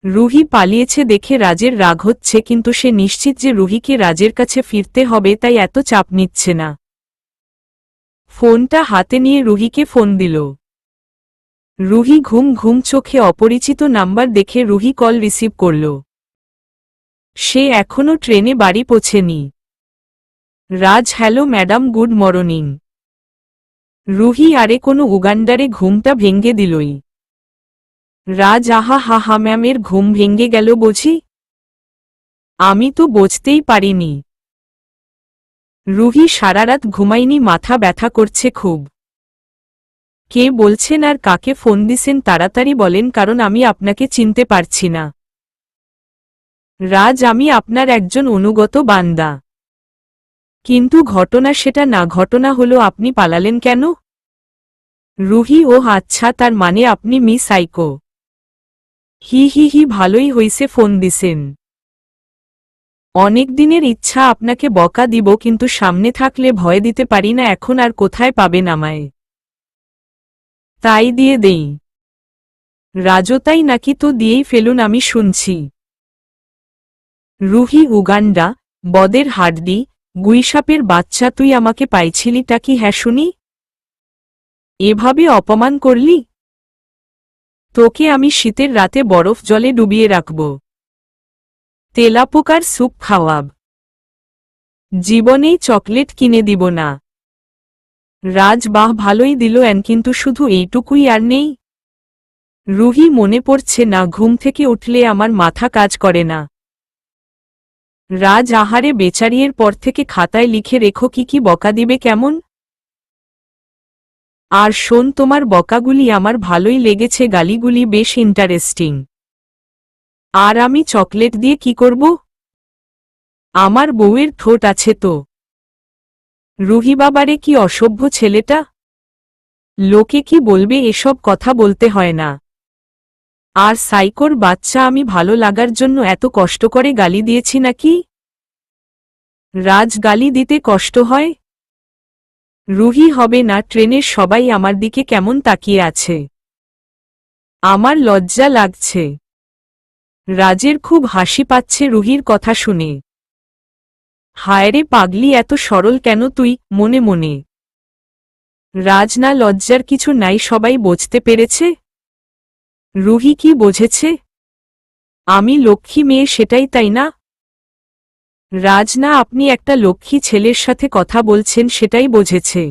রুহি পালিয়েছে দেখে রাজের রাগ হচ্ছে, কিন্তু সে নিশ্চিত যে রুহিকে রাজের কাছে ফিরতে হবে, তাই এত চাপ নিচ্ছে না। ফোনটা হাতে নিয়ে রুহিকে ফোন দিল। রুহি ঘুম ঘুম চোখে অপরিচিত নাম্বার দেখে রুহি কল রিসিভ করল। সে এখনো ট্রেনে বাড়ি পৌঁছেনি। Raj, hello madam, good morning. Ruhi, আরে কোনো উগান্ডারে ঘুমটা ভেঙ্গে দিলই। রাজ, আহা হা হা, ম্যামের ঘুম ভেঙ্গে গেল বুঝি? আমি তো বুঝতেই পারিনি। রুহি, সারারাত ঘুমাইনি, মাথা ব্যথা করছে খুব। কে বলছেন আর কাকে ফোন দিছেন তাড়াতাড়ি বলেন, কারণ আমি আপনাকে চিনতে পারছি না। রাজ, আমি আপনার একজন অনুগত বান্দা। কিন্তু ঘটনা সেটা না, ঘটনা হলো আপনি পালালেন কেন? রুহি, ও আচ্ছা, তার মানে আপনি মিস সাইকো। হি হি হি, ভালোই হইছে ফোন দিছেন। অনেক দিনের ইচ্ছা আপনাকে বকা দিব, কিন্তু সামনে থাকলে ভয় দিতে পারি না, এখন আর কোথায় পাবেন আমায়? তাই দিয়ে দেই। রাজতাই নাকি? তো দিয়েই ফেলুন, আমি শুনছি। রুহি, উগান্ডা, বদের হাড্ডি, গুইসাপের বাচ্চা, তুই আমাকে পাইছিলিটা কি? হ্যাঁ শুনি। এভাবে অপমান করলি? তোকে আমি শীতের রাতে বরফ জলে ডুবিয়ে রাখব, তেলাপোকার স্যুপ খাওয়াব, জীবনেই চকলেট কিনে দিব না। রাজ, বাহ, ভালোই দিল কিন্তু শুধু এইটুকুই আর নেই? রুহি, মনে পড়ছে না, ঘুম থেকে উঠলে আমার মাথা কাজ করে না। রাজ, আহারে বেচারির পর থেকে খাতায় লিখে রেখো কি কি বকা দিবে কেমন। আর শোন, তোমার বকাগুলি আমার ভালোই লেগেছে, গালিগুলি বেশ ইন্টারেস্টিং। আর আমি চকলেট দিয়ে কি করব? আমার বউয়ের ঠোঁট আছে তো। রুহি, বাবারে কি অসভ্য ছেলেটা। লোকে কি বলবে, এসব কথা বলতে হয় না। আর সাইকোর বাচ্চা, আমি ভালো লাগার জন্য এত কষ্ট করে গালি দিয়েছি নাকি? রাজ, গালি দিতে কষ্ট হয়? রুহি, হবে না, ট্রেনের সবাই আমার দিকে কেমন তাকিয়ে আছে। আমার লজ্জা লাগছে। রাজের খুব হাসি পাচ্ছে রুহির কথা শুনে। হায়রে পাগলি, এত সরল কেন তুই, মনে মনে। রাজ, না, লজ্জার কিছু নাই, সবাই বুঝতে পেরেছে। রুহি, কি বোঝেছে? আমি লক্ষ্মী মেয়ে, সেটাই তাই না? রাজ, না, আপনি একটা লক্ষ্মী ছেলের সাথে কথা বলছেন, সেটাই বোঝেছে।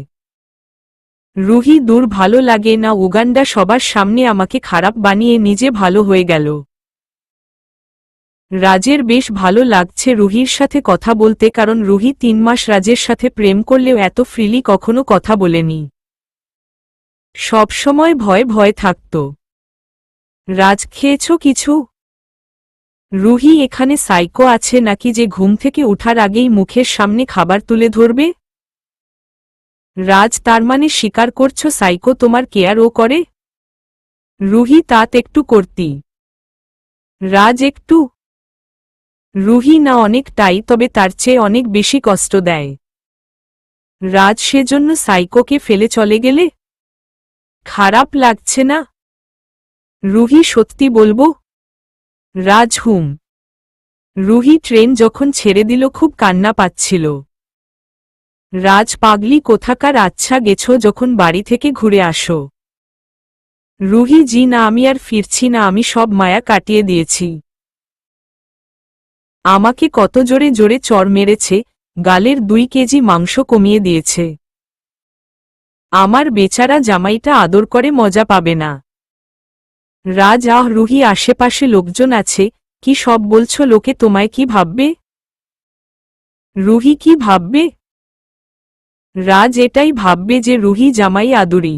রুহি, দূর, ভালো লাগে না, উগান্ডা সবার সামনে আমাকে খারাপ বানিয়ে নিজে ভালো হয়ে গেল। রাজের বেশ ভালো লাগছে রুহির সাথে কথা বলতে, কারণ রুহি 3 মাস রাজের সাথে প্রেম করলেও এত ফ্রিলি কখনো কথা বলেনি। সবসময় ভয় ভয় থাকত। রাজ, খেয়েছ কিছু? রুহি, এখানে সাইকো আছে নাকি যে ঘুম থেকে উঠার আগেই মুখের সামনে খাবার তুলে ধরবে? রাজ, তার মানে স্বীকার করছো সাইকো তোমার কেয়ার ও করে? রুহি, তাত একটু করতি। রাজ, একটু? রুহি, না, অনেকটাই, তবে তার চেয়ে অনেক বেশি কষ্ট দেয়। রাজ, সেজন্য সাইকোকে ফেলে চলে গেলে? খারাপ লাগছে না? রুহি, সত্যি বলবো? রাজ, হুম। রুহি, ট্রেন যখন ছেড়ে দিল খুব কান্না পাচ্ছিল। রাজ, পাগলি কোথাকার, আচ্ছা গেছো যখন বাড়ি থেকে ঘুরে আসো। রুহি, জি না, আমি আর ফিরছি না, আমি সব মায়া কাটিয়ে দিয়েছি। আমাকে কত জোরে জোরে চড় মেরেছে, গালের 2 কেজি মাংস কমিয়ে দিয়েছে। আমার বেচারা জামাইটা আদর করে মজা পাবে না। রাজ, আহ রুহি, আশেপাশে লোকজন আছে, কি সব বলছো, লোকে তোমায় কি ভাববে? রুহি, কি ভাববে? রাজ, এটাই ভাববে যে রুহি জামাই আদুরি।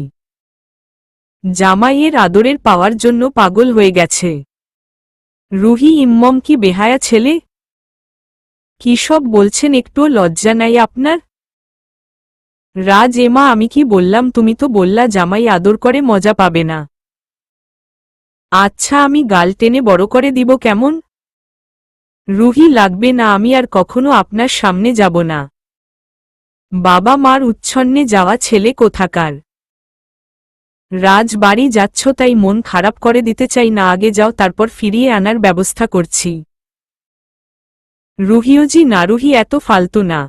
জামাইয়ের আদরের পাওয়ার জন্য পাগল হয়ে গেছে। রুহি, ইম্মম কি বেহায়া ছেলে। কি সব বলছেন, একটুও লজ্জা নাই আপনার? রাজ, এমা আমি কি বললাম, তুমি তো বললা জামাই আদর করে মজা পাবে না। আচ্ছা, আমি গাল টেনে বড় করে দিব কেমন? রুহি, লাগবে না, আমি আর কখনো আপনার সামনে যাব না। বাবা মার উচ্ছন্নে যাওয়া ছেলে কোথাকার। রাজ বাড়ি যাচ্ছ তাই মন খারাপ করে দিতে চাই না, আগে যাও, তারপর ফিরিয়ে আনার ব্যবস্থা করছি। রুহিওজি না, রুহি এত ফালতু না।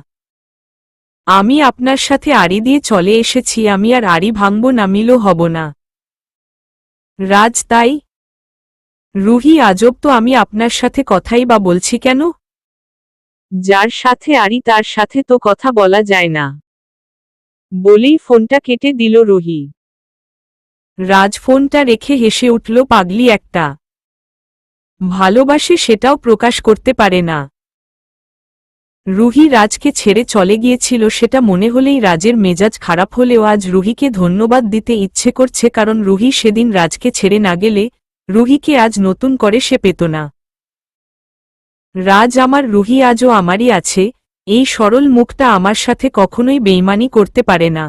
আমি আপনার সাথে আড়ি দিয়ে চলে এসেছি, আমি আর আড়ি ভাঙব না, মিলও হব না। রাজ তাই? রুহি আজব তো, আমি আপনার সাথে কথাই বা বলছি কেন? যার সাথে আড়ি তার সাথে তো কথা বলা যায় না, বলেই ফোনটা কেটে দিল রুহি। রাজ ফোনটা রেখে হেসে উঠল, পাগলি একটা। ভালোবাসে সেটাও প্রকাশ করতে পারে না। রুহি রাজকে ছেড়ে চলে গিয়েছিল সেটা মনে হলেই রাজের মেজাজ খারাপ হলেও আজ রুহিকে ধন্যবাদ দিতে ইচ্ছে করছে, কারণ রুহি সেদিন রাজকে ছেড়ে না গেলে রুহিকে আজ নতুন করে সে পেত না। রাজ আমার, রুহি আজও আমারই আছে, এই সরল মুখটা আমার সাথে কখনোই বেইমানি করতে পারে না,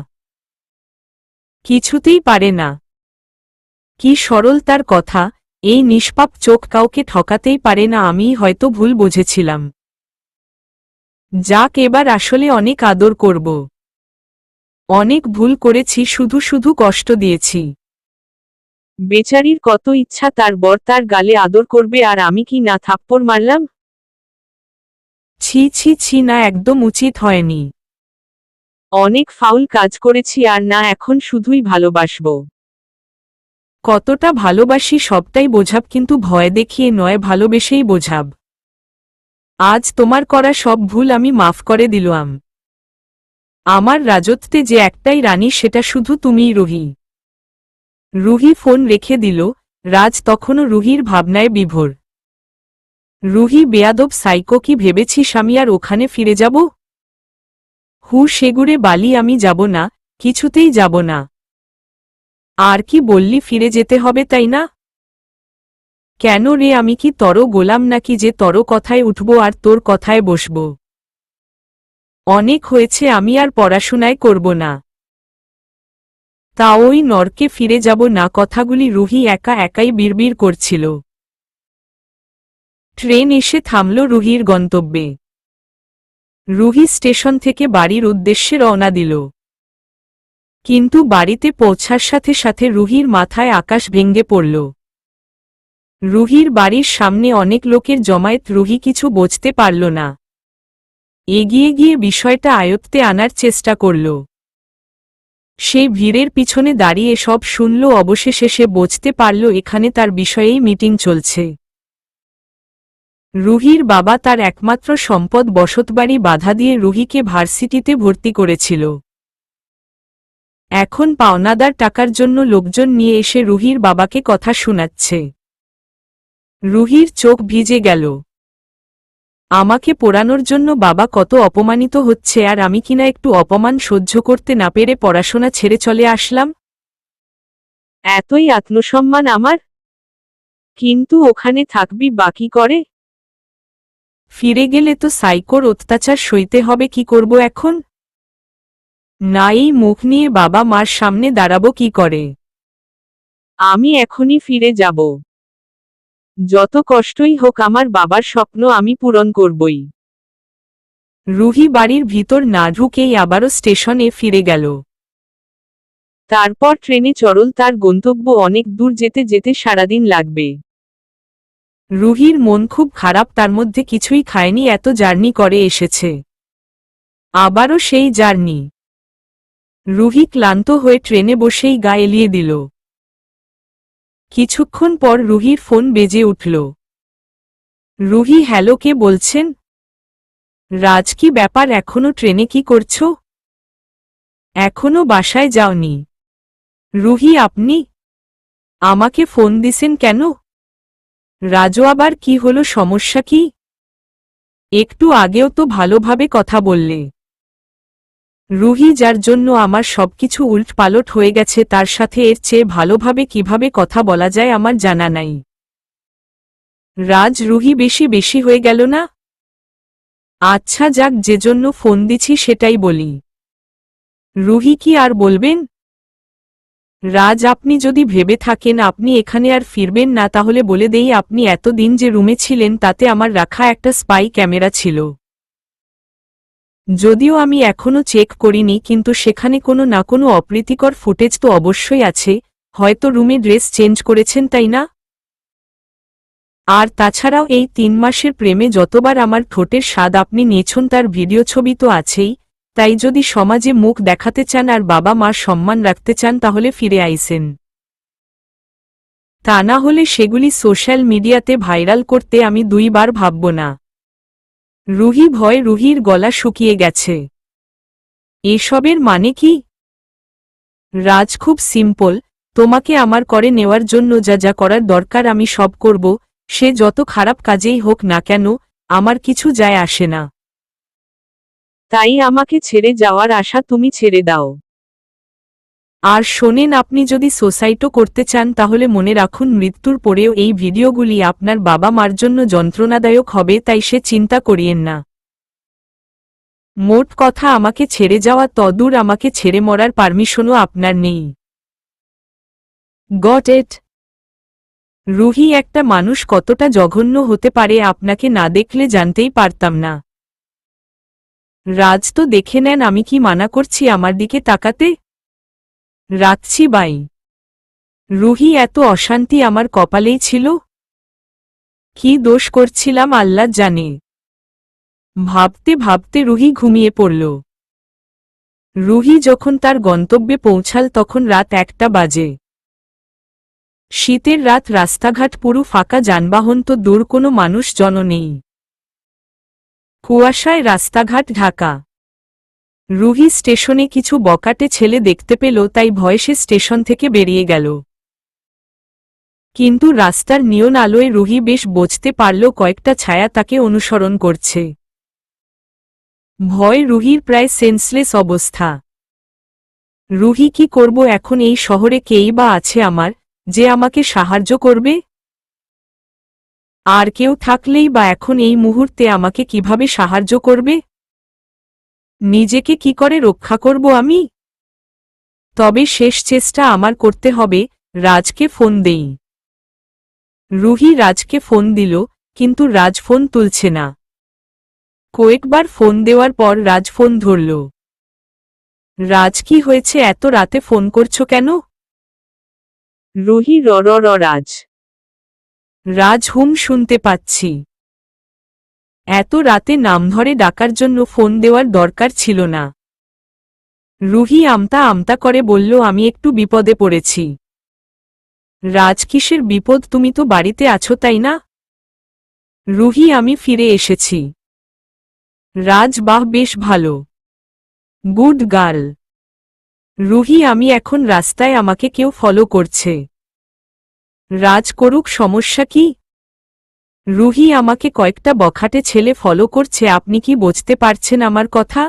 কিছুতেই পারে না। কি সরল তার কথা, এই নিষ্পাপ চোখ কাউকে ঠকাতেই পারে না, আমিই হয়তো ভুল বুঝেছিলাম। যাক, এবার আসলে অনেক আদর করব। অনেক ভুল করেছি, শুধু শুধু কষ্ট দিয়েছি। বেচারির কত ইচ্ছা তার বর তার গালে আদর করবে, আর আমি কি না থাপ্পড় মারলাম। ছি ছি ছি, না, একদম উচিত হয়নি। অনেক ফাউল কাজ করেছি, আর না, এখন শুধুই ভালোবাসব। কতটা ভালোবাসি সবটাই বোঝাব, কিন্তু ভয় দেখিয়ে নয়, ভালোবেসেই বোঝাব। আজ তোমার করা সব ভুল আমি মাফ করে দিলাম। আমার রাজত্বে যে একটাই রানী, সেটা শুধু তুমিই, রুহি। রুহি ফোন রেখে দিল। রাজ তখনও রুহির ভাবনায় বিভোর। রুহি বেয়াদব সাইকো, কি ভেবেছিস আমি আর ওখানে ফিরে যাব? সেগুড়ে বালি, আমি যাব না, কিছুতেই যাব না। আর কি বললি, ফিরে যেতে হবে তাই না? কেন রে, আমি কি তর গোলাম নাকি যে তর কথায় উঠব আর তোর কথায় বসব? অনেক হয়েছে, আমি আর পড়াশোনায় করব না। তা ওই নরকে ফিরে যাব না? কথাগুলি রুহি একা একাই বিড়বিড় করছিল। ট্রেন এসে থামল রুহির গন্তব্যে। রুহি স্টেশন থেকে বাড়ির উদ্দেশ্যে রওনা দিল। কিন্তু বাড়িতে পৌঁছার সাথে সাথে রুহির মাথায় আকাশ ভেঙে পড়ল। রুহির বাড়ির সামনে অনেক লোকের জমায়েত, রুহি কিছু বুঝতে পারল না। এগিয়ে গিয়ে বিষয়টা আয়ত্তে আনার চেষ্টা করল। সে ভিড়ের পিছনে দাঁড়িয়ে সব শুনল, অবশেষে সে বুঝতে পারল এখানে তার বিষয়েই মিটিং চলছে। রুহির বাবা তার একমাত্র সম্পদ বসতবাড়ি বাধা দিয়ে রুহিকে ভার্সিটিতে ভর্তি করেছিল। এখন পাওনাদার টাকার জন্য লোকজন নিয়ে এসে রুহির বাবাকে কথা শোনাচ্ছে। রুহির চোখ ভিজে গেল। আমাকে পোড়ানোর জন্য বাবা কত অপমানিত হচ্ছে, আর আমি কিনা একটু অপমান সহ্য করতে না পেরে পড়াশোনা ছেড়ে চলে আসলাম। এতই আত্মসম্মান আমার? কিন্তু ওখানে থাকবি বাকি করে? ফিরে গেলে তো সাইকোর অত্যাচার সইতে হবে, কি করব এখন? না, এই মুখ নিয়ে বাবা মার সামনে দাঁড়াবো কি করে? আমি এখনই ফিরে যাব। যত কষ্টই হোক, আমার বাবার স্বপ্ন আমি পূরণ করবই। রুহি বাড়ির ভিতর না ঢুকেই আবারও স্টেশনে ফিরে গেল। তারপর ট্রেনে চড়ল, তার গন্তব্য অনেক দূর, যেতে যেতে সারাদিন লাগবে। রুহির মন খুব খারাপ, তার মধ্যে কিছুই খায়নি, এত জার্নি করে এসেছে, আবারও সেই জার্নি। রুহি ক্লান্ত হয়ে ট্রেনে বসেই গা এলিয়ে দিল। কিছুক্ষণ পর রুহির ফোন বেজে উঠল। রুহি, হ্যালো, কে বলছেন? রাজ, কি ব্যাপার, এখনো ট্রেনে কি করছো? এখনো বাসায় যাওনি? রুহি, আপনি আমাকে ফোন দিছেন কেন? রাজু, আবার কি হলো, সমস্যা কি? একটু আগেও তো ভালোভাবে কথা বললে। রুহি, যার জন্য আমার সবকিছু উল্টপালট হয়ে গেছে, তার সাথে এর চেয়ে ভালোভাবে কিভাবে কথা বলা যায় আমার জানা নাই। রাজ, রুহি, বেশি বেশি হয়ে গেল না? আচ্ছা যাক, যে জন্য ফোন দিছি সেটাই বলি। রুহি, কি আর বলবেন? রাজ, আপনি যদি ভেবে থাকেন আপনি এখানে আর ফিরবেন না, তাহলে বলে দেই, আপনি এতদিন যে রুমে ছিলেন তাতে আমার রাখা একটা স্পাই ক্যামেরা ছিল। যদিও আমি এখনো চেক করিনি, কিন্তু সেখানে কোনো না কোনো অপ্রীতিকর ফুটেজ তো অবশ্যই আছে, হয়তো রুমে ড্রেস চেঞ্জ করেছেন, তাই না? আর তাছাড়াও এই 3 মাসের প্রেমে যতবার আমার ঠোঁটের স্বাদ আপনি নিয়েছেন তার ভিডিও ছবি তো আছেই। তাই যদি সমাজে মুখ দেখাতে চান আর বাবা মার সম্মান রাখতে চান তাহলে ফিরে আইসেন। তা না হলে সেগুলি সোশ্যাল মিডিয়াতে ভাইরাল করতে আমি 2 বার ভাবব না। রুহির গলা শুকিয়ে গেছে। এসবের মানে কি? রাজ, খুব সিম্পল। তোমাকে আমার করে নেওয়ার জন্য যা যা করার দরকার আমি সব করব, সে যত খারাপ কাজেই হোক না কেন, আমার কিছু যায় আসে না। তাই আমাকে ছেড়ে যাওয়ার আশা তুমি ছেড়ে দাও। আর শোনেন, আপনি যদি সুসাইডও করতে চান তাহলে মনে রাখুন মৃত্যুর পরেও এই ভিডিওগুলি আপনার বাবা মার জন্য যন্ত্রণাদায়ক হবে, তাই সে চিন্তা করিয়েন না। মোট কথা, আমাকে ছেড়ে যাওয়া তদূর, আমাকে ছেড়ে মরার পারমিশনও আপনার নেই। Got it? রুহি, একটা মানুষ কতটা জঘন্য হতে পারে আপনাকে না দেখলে জানতেই পারতাম না। রাজ, তো দেখে নেন, আমি কি মানা করছি আমার দিকে তাকাতে? রাখছি বাই। রুহি, এত অশান্তি আমার কপালেই ছিল? কি দোষ করছিলাম আল্লাহ জানে। ভাবতে ভাবতে রুহি ঘুমিয়ে পড়ল। রুহি যখন তার গন্তব্যে পৌঁছাল তখন রাত 1টা বাজে। শীতের রাত, রাস্তাঘাট পুরো ফাঁকা, যানবাহন তো দূর, কোনো মানুষজন নেই। কুয়াশায় রাস্তাঘাট ঢাকা। রুহি স্টেশনে কিছু বকাটে ছেলে দেখতে পেল, তাই ভয়ে সে স্টেশন থেকে বেরিয়ে গেল। কিন্তু রাস্তার নিয়ন আলোয় রুহি বেশ বুঝতে পারল কয়েকটা ছায়া তাকে অনুসরণ করছে। ভয় রুহির প্রায় সেন্সলেস অবস্থা। রুহি, কি করব এখন? এই শহরে কেই বা আছে আমার, যে আমাকে সাহায্য করবে? আর কেউ থাকলেই বা এখন এই মুহূর্তে আমাকে কিভাবে সাহায্য করবে? নিজেকে কি করে রক্ষা করব আমি? তবে শেষ চেষ্টা আমার করতে হবে, রাজকে ফোন দেই। রুহি রাজকে ফোন দিল, কিন্তু রাজ ফোন তুলছে না। কয়েকবার ফোন দেওয়ার পর রাজ ফোন ধরল। রাজ, কি হয়েছে? এত রাতে ফোন করছো কেন? রুহি রাজ। রাজ, হুম, শুনতে পাচ্ছি। এত রাতে নাম ধরে ডাকার জন্য ফোন দেওয়ার দরকার ছিল না। রুহি আমতা আমতা করে বলল, আমি একটু বিপদে পড়েছি। রাজ, কিসের বিপদ? তুমি তো বাড়িতে আছো, তাই না? রুহি, আমি ফিরে এসেছি। রাজ, বাহ, বেশ ভালো। Good girl. রুহি, আমি এখন রাস্তায়, আমাকে কেউ ফলো করছে। রাজ, করুক, সমস্যা কি? রুহি, আমাকে কয়েকটা বখাটে ছেলে ফলো করছে, আপনি কি বুঝতে পারছেন আমার কথা?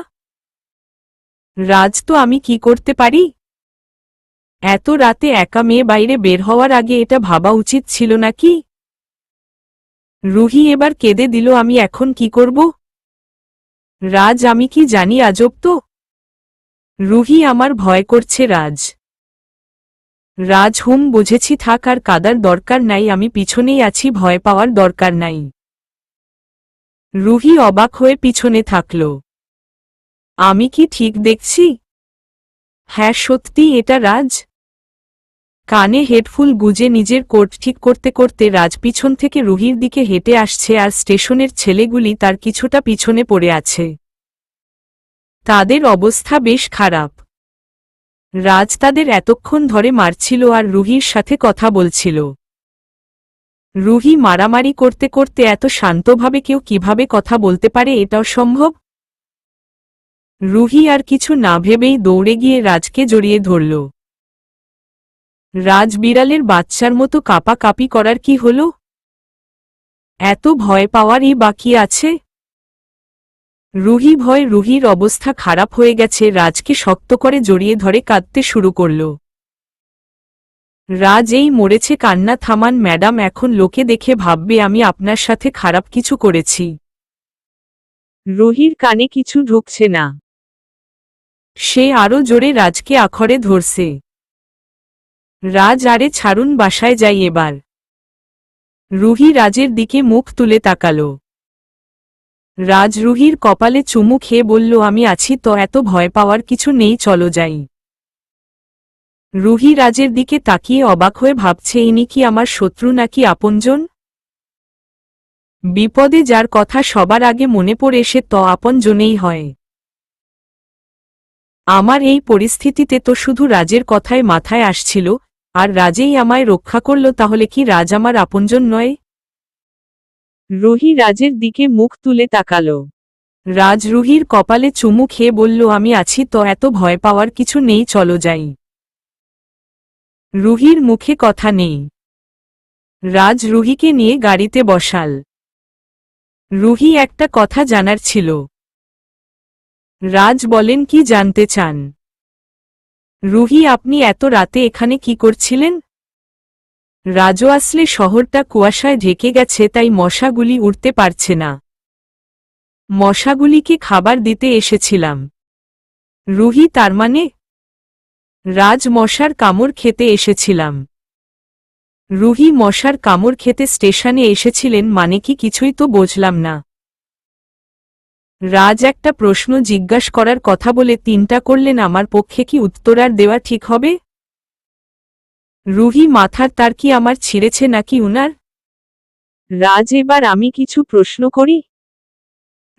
রাজ, তো আমি কি করতে পারি? এত রাতে একা মেয়ে বাইরে বের হওয়ার আগে এটা ভাবা উচিত ছিল নাকি? রুহি এবার কেঁদে দিল, আমি এখন কি করব? রাজ, আমি কি জানি, আজব তো। রুহি, আমার ভয় করছে রাজ। রাজ, হুম, বুঝেছি, থাক, আর কাদার দরকার নাই, আমি পিছনেই আছি, ভয় পাওয়ার দরকার নাই। রুহি অবাক হয়ে পিছনে থাকল। আমি কি ঠিক দেখছি? হ্যাঁ, সত্যি এটা রাজ। কানে হেডফুল গুজে নিজের কোট ঠিক করতে করতে রাজ পিছন থেকে রুহির দিকে হেঁটে আসছে, আর স্টেশনের ছেলেগুলি তার কিছুটা পিছনে পড়ে আছে। তাদের অবস্থা বেশ খারাপ। রাজ তাদের এতক্ষণ ধরে মারছিল আর রুহির সাথে কথা বলছিল। রুহি মারামারি করতে করতে এত শান্তভাবে কেউ কিভাবে কথা বলতে পারে, এটাও সম্ভব? রুহি আর কিছু না ভেবেই দৌড়ে গিয়ে রাজকে জড়িয়ে ধরল। রাজ বিড়ালের বাচ্চার মতো কাঁপাকাঁপি করার কি হল? এত ভয় পাওয়ারই বাকি আছে? রুহির অবস্থা খারাপ হয়ে গেছে, রাজকে শক্ত করে জড়িয়ে ধরে কাঁদতে শুরু করল। রাজ, এই মরেছে, কান্না থামান ম্যাডাম, এখন লোকে দেখে ভাববে আমি আপনার সাথে খারাপ কিছু করেছি। রুহির কানে কিছু ঢুকছে না। সে আরো জোরে রাজকে আখড়ে ধরছে। রাজ, আরে ছাড়ুন, বাসায় যাই এবার। রুহি রাজের দিকে মুখ তুলে তাকাল। রাজ রুহির কপালে চুমু খেয়ে বলল, আমি আছি তো, এত ভয় পাওয়ার কিছু নেই, চলো যাই। রুহি রাজের দিকে তাকিয়ে অবাক হয়ে ভাবছে ইনি কি আমার শত্রু নাকি আপনজন। বিপদে যার কথা সবার আগে মনে পড়ে সে তো আপনজনেই হয়। আমার এই পরিস্থিতিতে তো শুধু রাজের কথাই মাথায় আসছিল, আর রাজেই আমায় রক্ষা করল, তাহলে কি রাজ আমার আপনজন নয়? রুহি রাজের দিকে মুখ তুলে তাকাল। রাজ রুহির কপালে চুমু খেয়ে বলল, আমি আছি তো, এত ভয় পাওয়ার কিছু নেই, চলো যাই। রুহির মুখে কথা নেই। রাজ রুহিকে নিয়ে গাড়িতে বসাল। রুহি একটা কথা জানার ছিল। রাজ বলেন, কি জানতে চান? রুহি, আপনি এত রাতে এখানে কি করছিলেন? রাজও আসলে শহরটা কুয়াশায় ঢেকে গেছে, তাই মশাগুলি উড়তে পারছে না। মশাগুলিকে খাবার দিতে এসেছিলাম। রুহি, তার মানে? রাজ, মশার কামড় খেতে এসেছিলাম। রুহি, মশার কামড় খেতে স্টেশনে এসেছিলেন মানে কি? কিছুই তো বুঝলাম না। রাজ একটা প্রশ্ন জিজ্ঞাসা করার কথা বলে তিনটা করলেন, আমার পক্ষে কি উত্তর আর দেওয়া ঠিক হবে? রুহি মাথার তার কি আমার ছিঁড়েছে নাকি উনার? রাজ, এবার আমি কিছু প্রশ্ন করি?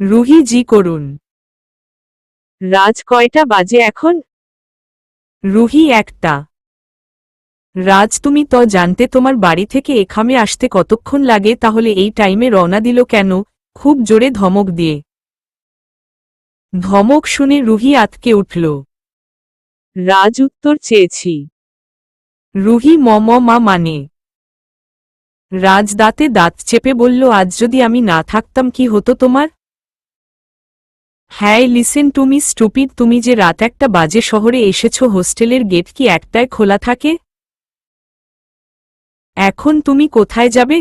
রুহি, জি করুন। রাজ, কয়টা বাজে এখন? রুহি, একটা। রাজ, তুমি তো জানতে তোমার বাড়ি থেকে এখানে আসতে কতক্ষণ লাগে, তাহলে এই টাইমে রওনা দিল কেন? খুব জোরে ধমক দিয়ে। ধমক শুনে রুহি আতকে উঠল। রাজ উত্তর চেয়েছি। রুহি মা মানে? রাজ দাঁতে দাঁত চেপে বলল, আজ যদি আমি না থাকতাম কি হতো তোমার? হ্যাঁ, লিসেন টু মি স্টুপিড, তুমি যে রাত 1টা বাজে শহরে এসেছ, হোস্টেলের গেট কি একটায় খোলা থাকে? এখন তুমি কোথায় যাবে?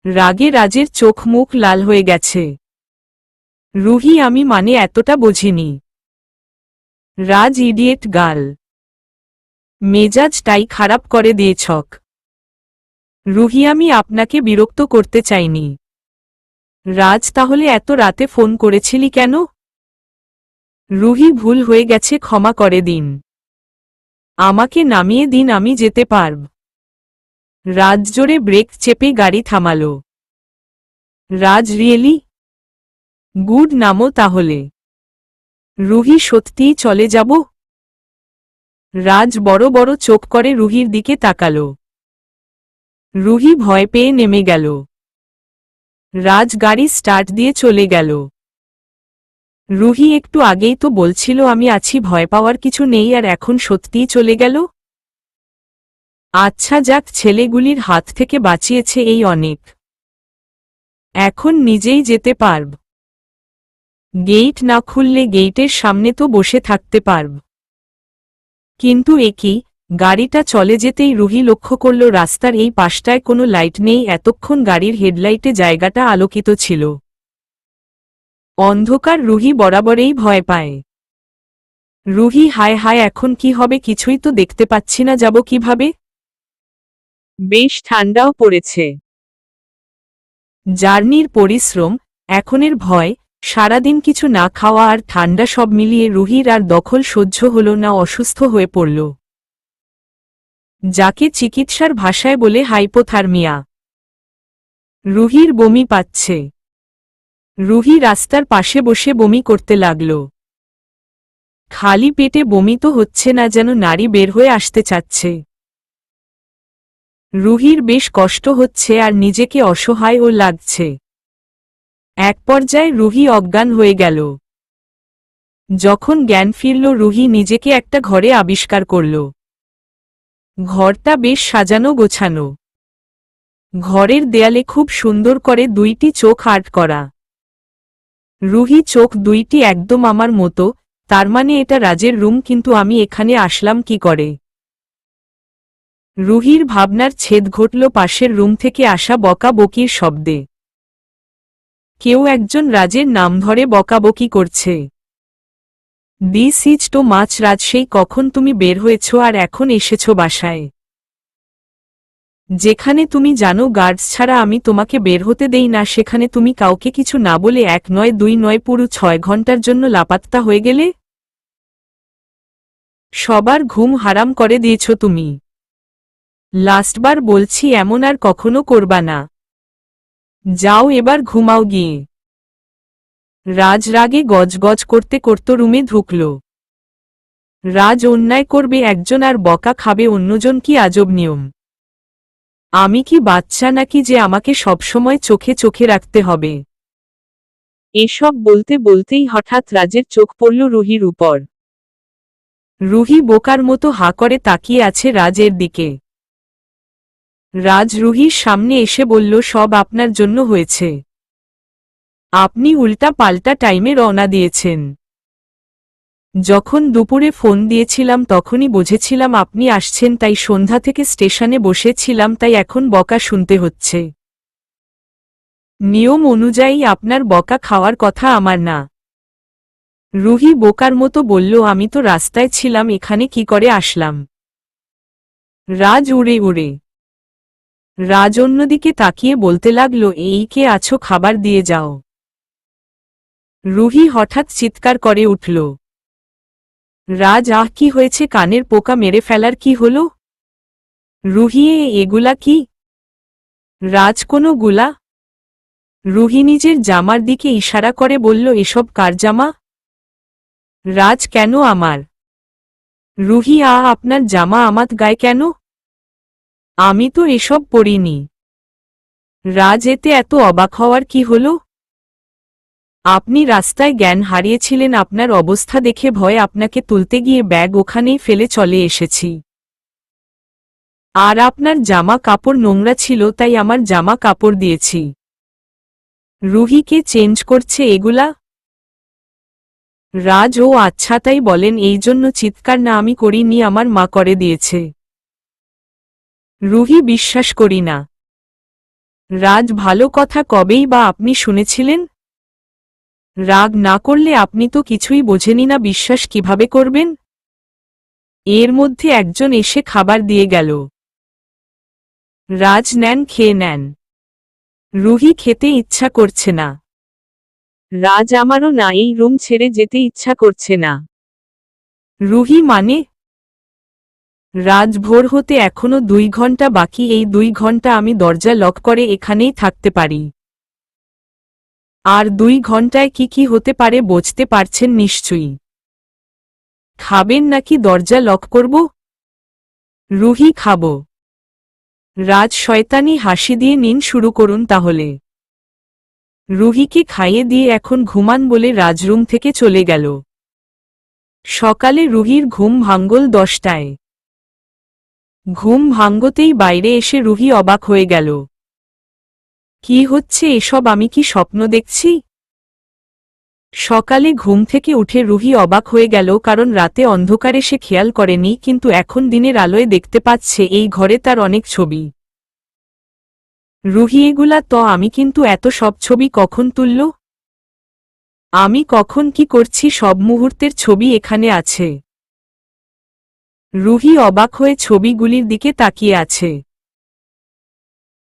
রাগে রাজের চোখ মুখ লাল হয়ে গেছে। রুহি, আমি মানে এতটা বুঝিনি। রাজ, ইডিয়েট গার্ল। মেজাজটাই খারাপ করে দিয়েছক। রুহি, আমি আপনাকে বিরক্ত করতে চাইনি। রাজ, তাহলে এত রাতে ফোন করেছিলি কেন? রুহি, ভুল হয়ে গেছে, ক্ষমা করে দিন। আমাকে নামিয়ে দিন, আমি যেতে পারব। রাজ জোরে ব্রেক চেপে গাড়ি থামাল। রাজ, রিয়েলি? গুড, নামো তাহলে। রুহি, সত্যিই চলে যাব? রাজ বড় বড় চোখ করে রুহির দিকে তাকাল। রুহি ভয় পেয়ে নেমে গেল। রাজ গাড়ি স্টার্ট দিয়ে চলে গেল। রুহি, একটু আগেই তো বলছিল আমি আছি, ভয় পাওয়ার কিছু নেই, আর এখন সত্যিই চলে গেল? আচ্ছা যাক, ছেলেগুলির হাত থেকে বাঁচিয়েছে, এই অনেক। এখন নিজেই যেতে পারব। গেইট না খুললে গেইটের সামনে তো বসে থাকতে পারব। কিন্তু একই, গাড়িটা চলে যেতেই রুহি লক্ষ্য করল রাস্তার এই পাশটায় কোনো লাইট নেই, এতক্ষণ গাড়ির হেডলাইটে জায়গাটা আলোকিত ছিল। অন্ধকার রুহি বরাবরেই ভয় পায়। রুহি, হায় হায়, এখন কি হবে? কিছুই তো দেখতে পাচ্ছি না, যাব কিভাবে? বেশ ঠান্ডাও পড়েছে। জার্নির পরিশ্রম, এখনের ভয়, সারাদিন কিছু না খাওয়া আর ঠান্ডা, সব মিলিয়ে রুহির আর দখল সহ্য হল না, অসুস্থ হয়ে পড়ল। যাকে চিকিৎসার ভাষায় বলে হাইপোথার্মিয়া। রুহির বমি পাচ্ছে। রুহি রাস্তার পাশে বসে বমি করতে লাগল। খালি পেটে বমি তো হচ্ছে না, যেন নাড়ি বের হয়ে আসতে চাচ্ছে। রুহির বেশ কষ্ট হচ্ছে আর নিজেকে অসহায়ও লাগছে। এক পর্যায়ে রুহি অজ্ঞান হয়ে গেল। যখন জ্ঞান ফিরল, রুহি নিজেকে একটা ঘরে আবিষ্কার করল। ঘরটা বেশ সাজানো গোছানো। ঘরের দেয়ালে খুব সুন্দর করে 2টি চোখ আর্ট করা। রুহি, চোখ 2টি একদম আমার মতো, তার মানে এটা রাজের রুম, কিন্তু আমি এখানে আসলাম কি করে? রুহির ভাবনার ছেদ ঘটল পাশের রুম থেকে আসা বকাবকির শব্দে। কেউ একজন রাজের নাম ধরে বকাবকি করছে। দিস ইজ টু মাচ রাজ, সেই কখন তুমি বের হয়েছ আর এখন এসেছ বাসায়, যেখানে তুমি জানো গার্ডস ছাড়া আমি তোমাকে বের হতে দেই না, সেখানে তুমি কাউকে কিছু না বলে 1 নয় 2 নয় পুরো 6 ঘন্টার জন্য লাপাত্তা হয়ে গেলে। সবার ঘুম হারাম করে দিয়েছ তুমি। লাস্টবার বলছি এমন আর কখনো করবা না। যাও এবার ঘুমাও গিয়ে। রাজ রাগে গজগজ করতে করতে রুমে ঢুকল। রাজ অন্যায় করবে একজন আর বকা খাবে অন্যজন, কি আজব নিয়ম। আমি কি বাচ্চা নাকি যে আমাকে সবসময় চোখে চোখে রাখতে হবে। এসব বলতে বলতেই হঠাৎ রাজের চোখ পড়ল রুহির উপর। রুহি বোকার মতো হাঁ করে তাকিয়ে আছে রাজের দিকে। রাজ রুহির সামনে এসে বলল, সব আপনার জন্য হয়েছে। আপনি উল্টা পাল্টা টাইমে রওনা দিয়েছেন। যখন দুপুরে ফোন দিয়েছিলাম তখনই বুঝেছিলাম আপনি আসছেন, তাই সন্ধ্যা থেকে স্টেশনে বসেছিলাম, তাই এখন বকা শুনতে হচ্ছে। নিয়ম অনুযায়ী আপনার বকা খাওয়ার কথা আমার না। রুহি বোকার মতো বলল, আমি তো রাস্তায় ছিলাম, এখানে কি করে আসলাম। রাজ উড়ে উড়ে। রাজ অন্যদিকে তাকিয়ে বলতে লাগল, এই কে আছো, খাবার দিয়ে যাও। রুহি হঠাৎ চিৎকার করে উঠল। রাজ, আহ কি হয়েছে, কানের পোকা মেরে ফেলার কি হলো। রুহি, এগুলা কি। রাজ, কোনো গুলা। রুহি নিজের জামার দিকে ইশারা করে বলল, এসব কার জামা। রাজ, কেন আমার। রুহি, আপনার জামা আমার গায়ে কেন। আমি তো এসব পরিনি। রাজ, এতে এত অবাক হওয়ার কি হলো। আপনি রাস্তায় জ্ঞান হারিয়েছিলেন, আপনার অবস্থা দেখে ভয়ে আপনাকে তুলতে গিয়ে ব্যাগ ওখানেই ফেলে চলে এসেছি। আর আপনার জামা কাপড় নোংরা ছিল, তাই আমার জামা কাপড় দিয়েছি। রুহিকে চেঞ্জ করছে এগুলা। রাজ, ও আচ্ছা, তাই বলেন, এই জন্য চিৎকার না আমি করিনি, আমার মা করে দিয়েছে। রুহি, বিশ্বাস করি না। রাজ, ভালো কথা, কবেই বা আপনি শুনেছিলেন। রাগ না করলে, আপনি তো কিছুই বোঝেনি না, বিশ্বাস কিভাবে করবেন। এর মধ্যে একজন এসে খাবার দিয়ে গেল। রাজ, নেন, খেয়ে নেন। রুহি, খেতে ইচ্ছা করছে না। রাজ, আমারও না, এই রুম ছেড়ে যেতে ইচ্ছা করছে না। রুহি, মানে। রাজ, ভোর হতে এখনো 2 ঘন্টা বাকি, এই 2 ঘন্টা আমি দরজা লক করে এখানেই থাকতে পারি। আর 2 ঘন্টায় কি কি হতে পারে বুঝতে পারছেন নিশ্চয়ই। খাবেন নাকি দরজা লক করব। রুহি, খাব। রাজ শয়তানি হাসি দিয়ে, নিন শুরু করুন তাহলে। রুহিকে খাইয়ে দিয়ে এখন ঘুমান বলে রাজরুম থেকে চলে গেল। সকালে রুহির ঘুম ভাঙ্গল 10টায়। ঘুম ভাঙ্গতেই বাইরে এসে রুহি অবাক হয়ে গেল। কি হচ্ছে এসব, আমি কি স্বপ্ন দেখছি। সকালে ঘুম থেকে উঠে রুহি অবাক হয়ে গেল, কারণ রাতে অন্ধকারে সে খেয়াল করেনি, কিন্তু এখন দিনের আলোয় দেখতে পাচ্ছে এই ঘরে তার অনেক ছবি। রুহি, এগুলা তো আমি, কিন্তু এত সব ছবি কখন তুলল। আমি কখন কি করছি, সব মুহূর্তের ছবি এখানে আছে। রুহি অবাক হয়ে ছবিগুলির দিকে তাকিয়ে আছে।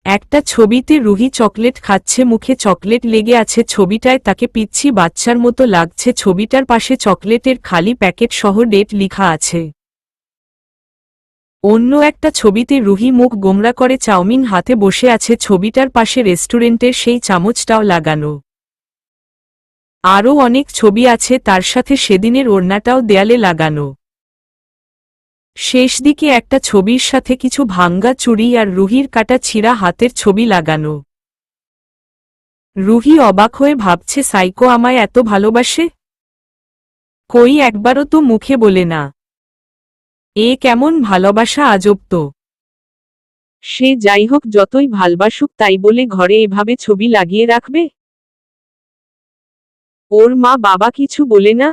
একটা ছবিতে রুহি চকলেট খাচ্ছে, মুখে চকলেট লেগে আছে, ছবিটায় তাকে পিচ্ছি বাচ্চার মতো লাগছে, ছবিটার পাশে চকলেটের খালি প্যাকেট সহ ডেট লিখা আছে। অন্য একটা ছবিতে রুহি মুখ গোমরা করে চাউমিন হাতে বসে আছে, ছবিটার পাশে রেস্টুরেন্টের সেই চামচটাও লাগানো। আরও অনেক ছবি আছে, তার সাথে সেদিনের ওড়নাটাও দেয়ালে লাগানো। শেষ দিকে একটা ছবির সাথে কিছু ভাঙ্গা চুড়ি আর রুহির কাটা ছিঁড়া হাতের ছবি লাগানো। রুহি অবাক হয়ে ভাবছে, সাইকো আমায় এত ভালোবাসে। কই, একবারও তো মুখে বলে না। এ কেমন ভালোবাসা, আজব তো। সে যাই হোক, যতই ভালবাসুক, তাই বলে ঘরে এভাবে ছবি লাগিয়ে রাখবে। ওর মা বাবা কিছু বলে না।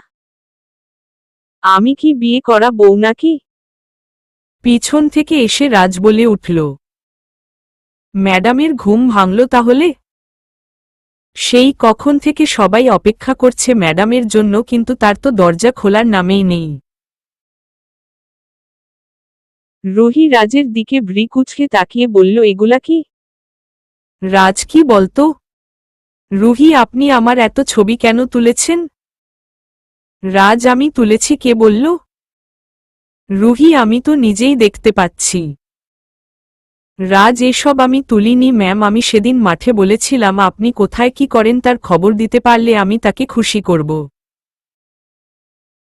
আমি কি বিয়ে করা বউ নাকি। পিছন থেকে এসে রাজ বলে উঠল। ম্যাডামের ঘুম ভাঙল তাহলে। সেই কখন থেকে সবাই অপেক্ষা করছে ম্যাডামের জন্য, কিন্তু তার তো দরজা খোলার নামেই নেই। রুহি রাজের দিকে ভ্রী কুঁচকে তাকিয়ে বলল, এগুলা কি। রাজ, কি বলতো। রুহি, আপনি আমার এত ছবি কেন তুলেছেন। রাজ, আমি তুলেছি, কে বলল। রুহি আমি তো নিজেই দেখতে পাচ্ছি। রাজ এসব আমি তুলিনি ম্যাম, আমি সেদিন মাঠে বলেছিলাম আপনি কোথায় কি করেন তার খবর দিতে পারলে আমি তাকে খুশি করব।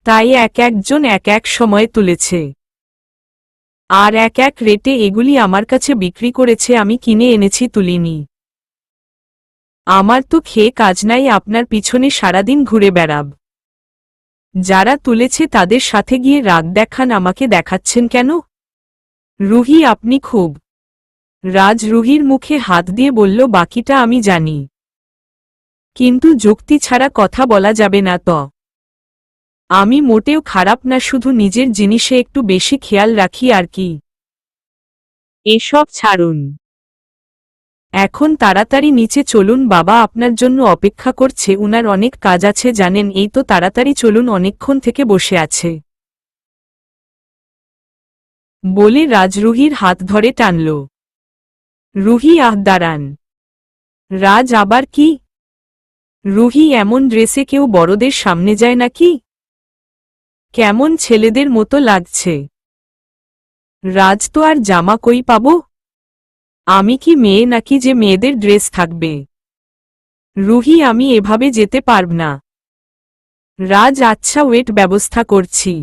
তাই এক একজন এক এক সময়ে তুলেছে আর এক এক রেটে এগুলি আমার কাছে বিক্রি করেছে, আমি কিনে এনেছি তুলিনি। আমার তো খেয়ে কাজ নাই আপনার পিছনে সারাদিন ঘুরে বেড়াব। যারা তুলেছে তাদের সাথে গিয়ে রাগ দেখান, আমাকে দেখাচ্ছেন কেন? রুহি আপনি খুব। রাজ রুহির মুখে হাত দিয়ে বলল বাকিটা আমি জানি, কিন্তু যুক্তি ছাড়া কথা বলা যাবে না তো। আমি মোটেও খারাপ না, শুধু নিজের জিনিসে একটু বেশি খেয়াল রাখি আর কি। এসব ছাড়ুন, এখন তাড়াতাড়ি নিচে চলুন, বাবা আপনার জন্য অপেক্ষা করছে, উনার অনেক কাজ আছে জানেন। এই তো তাড়াতাড়ি চলুন, অনেকক্ষণ থেকে বসে আছে। বলে রাজ রুহির হাত ধরে টানল। রুহি দাঁড়ান। রাজ আবার কি? রুহি এমন ড্রেসে কেউ বড়দের সামনে যায় নাকি? কেমন ছেলেদের মতো লাগছে। রাজ তো আর জামা কই পাব? আমি কি মেয়ে নাকি যে মেয়েদের ড্রেস থাকবে? রুহি আমি এভাবে যেতে পারব না। রাজ আচ্ছা ওয়েট ব্যবস্থা করছি।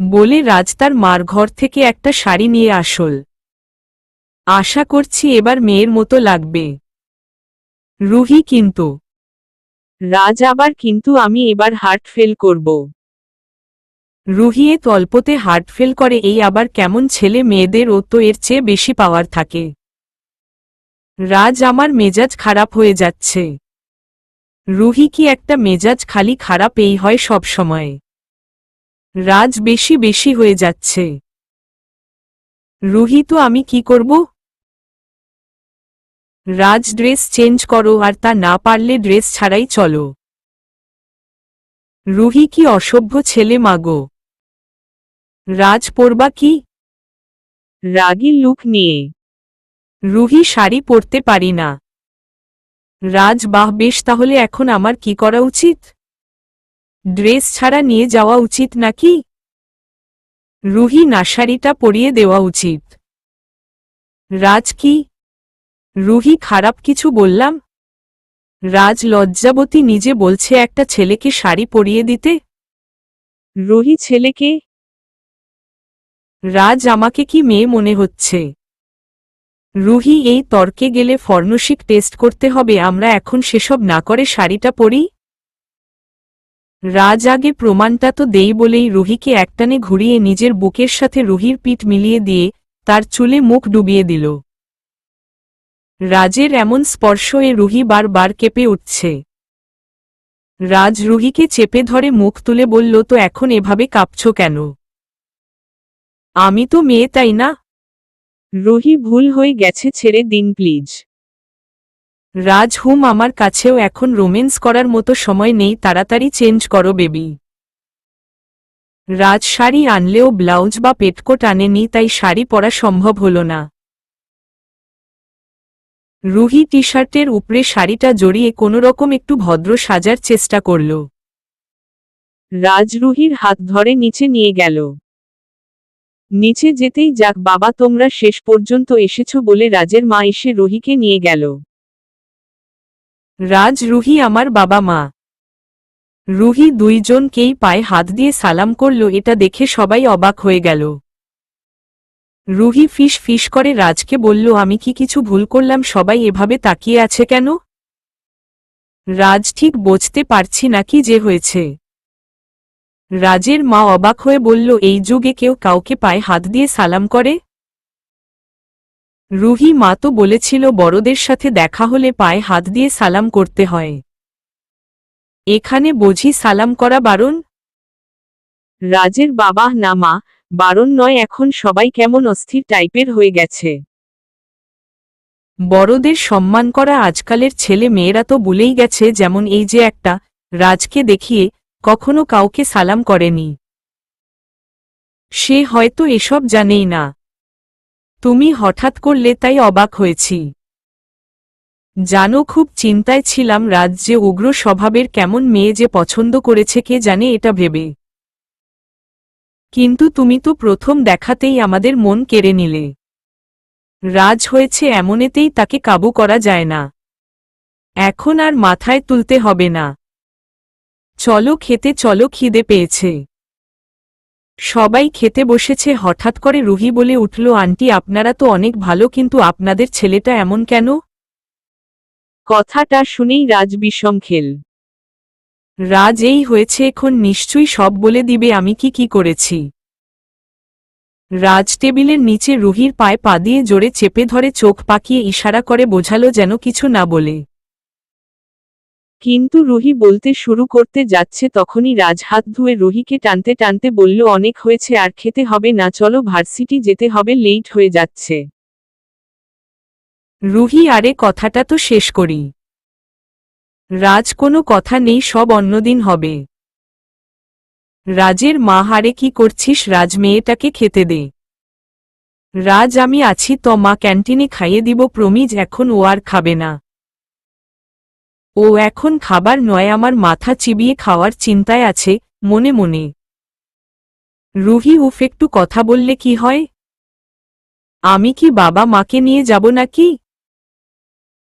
বলে রাজ তার মার ঘর থেকে একটা শাড়ি নিয়ে আসল। আশা করছি এবার মেয়ের মতো লাগবে। রুহি কিন্তু। রাজ আবার কিন্তু আমি এবার হার্ট ফেল করব। রুহি এ অল্পতে হার্ট ফেল করে, এই আবার কেমন ছেলে? মেয়েদের ও তো এর চেয়ে বেশি পাওয়ার থাকে। রাজ আমার মেজাজ খারাপ হয়ে যাচ্ছে। রুহি কি একটা মেজাজ খালি খারাপ এই হয় সব সময়? রাজ বেশি বেশি হয়ে যাচ্ছে। রুহি তো আমি কি করব? রাজ ড্রেস চেঞ্জ করো, আর তা না পারলে ড্রেস ছাড়াই চলো। রুহি কি অসভ্য ছেলে মাগো? রাজ পরবা কি? রাগী লুক নিয়ে। রুহি শাড়ি পরতে পারি না। রাজ বাহ বেশ, তাহলে এখন আমার কি করা উচিত? ড্রেস ছাড়া নিয়ে যাওয়া উচিত নাকি? রুহি না শাড়িটা পরিয়ে দেওয়া উচিত। রাজ কি? রুহি খারাপ কিছু বললাম? রাজ লজ্জাবতী নিজে বলছে একটা ছেলেকে শাড়ি পরিয়ে দিতে। রুহি ছেলেকে? রাজ আমাকে কি মেয়ে মনে হচ্ছে? রুহি এই তর্কে গেলে ফর্নসিক টেস্ট করতে হবে, আমরা এখন সেসব না করে শাড়িটা পরি। রাজ আগে প্রমাণটা তো দেই বলেই রুহিকে একটানে ঘুরিয়ে নিজের বুকের সাথে রুহির পিঠ মিলিয়ে দিয়ে তার চুলে মুখ ডুবিয়ে দিল। রাজের এমন স্পর্শে রুহি বারবার কেঁপে উঠছে। রাজ রুহিকে চেপে ধরে মুখ তুলে বলল তো এখন এভাবে কাঁপছ কেন? আমি তো মেয়ে তাই না? রুহি ভুল হয়ে গেছে, ছেড়ে দিন প্লিজ। রাজ আমার কাছেও এখন রোম্যান্স করার মতো সময় নেই, তাড়াতাড়ি চেঞ্জ করো বেবি। রাজ শাড়ি আনলেও ব্লাউজ বা পেটকোট আনেনি, তাই শাড়ি পরা সম্ভব হল না। রুহি টি শার্টের উপরে শাড়িটা জড়িয়ে কোনোরকম একটু ভদ্র সাজার চেষ্টা করল। রাজ রুহির হাত ধরে নিচে নিয়ে গেল। নিচে যেতেই যাক বাবা, তোমরা শেষ পর্যন্ত এসেছ বলে রাজের মা এসে রুহিকে নিয়ে গেল। রাজ রুহি আমার বাবা মা। রুহি দুইজনকেই পায়ে হাত দিয়ে সালাম করল, এটা দেখে সবাই অবাক হয়ে গেল। রুহি ফিস ফিস করে রাজকে বলল আমি কি কিছু ভুল করলাম? সবাই এভাবে তাকিয়ে আছে কেন? রাজ ঠিক বুঝতে পারছি না কি যে হয়েছে। রাজের মা অবাক হয়ে বলল এই যুগে কেউ কাউকে পায়ে হাত দিয়ে সালাম করে? রুহি মা তো বলেছিল বড়দের সাথে দেখা হলে পায়ে হাত দিয়ে সালাম করতে হয়। এখানে বুঝি সালাম করা বারণ? রাজের বাবা না মা, বারণ নয়, এখন সবাই কেমন অস্থির টাইপের হয়ে গেছে। বড়দের সম্মান করা আজকালের ছেলে মেয়েরা তো ভুলেই গেছে, যেমন এই যে একটা রাজকে দেখিয়ে কখনো কাউকে সালাম করেনি। সে হয়তো এসব জানেই না। তুমি হঠাৎ করলে তাই অবাক হয়েছি। জানো খুব চিন্তায় ছিলাম, রাজ যে উগ্র স্বভাবের, কেমন মেয়ে যে পছন্দ করেছে কে জানে এটা ভেবে। কিন্তু তুমি তো প্রথম দেখাতেই আমাদের মন কেড়ে নিলে। রাজ হয়েছে এমনেতেই তাকে কাবু করা যায় না। এখন আর মাথায় তুলতে হবে না। চলো খেতে চলো, খিদে পেয়েছে। সবাই খেতে বসেছে, হঠাৎ করে রুহি বলে উঠল, আন্টি আপনারা তো অনেক ভালো, কিন্তু আপনাদের ছেলেটা এমন কেন? কথাটা শুনেই রাজ বিষম খেল। রাজ এই হয়েছে, এখন নিশ্চয়ই সব বলে দিবে আমি কি কি করেছি। রাজ টেবিলের নিচে রুহির পায়ে পা দিয়ে জোরে চেপে ধরে চোখ পাকিয়ে ইশারা করে বোঝালো যেন কিছু না বলে। কিন্তু রুহি বলতে শুরু করতে যাচ্ছে তখনই রাজ হাত ধুয়ে রুহিকে টানতে টানতে বলল, অনেক হয়েছে, আর খেতে হবে না, চলো ভার্সিটি যেতে হবে, লেট হয়ে যাচ্ছে। রুহি আরে কথাটা তো শেষ করি। রাজ কোনো কথা নেই, সব অন্যদিন হবে। রাজের মা, হারে কি করছিস রাজ, মেয়েটাকে খেতে দে। রাজ আমি আছি তো মা, ক্যান্টিনে খাইয়ে দিব, প্রমিজ এখন ও আর খাবে না। ও এখন খাবার নয়, আমার মাথা চিবিয়ে খাওয়ার চিন্তায় আছে মনে মনে। রুহি উফ, একটু কথা বললে কি হয়? আমি কি বাবা মাকে নিয়ে যাব নাকি?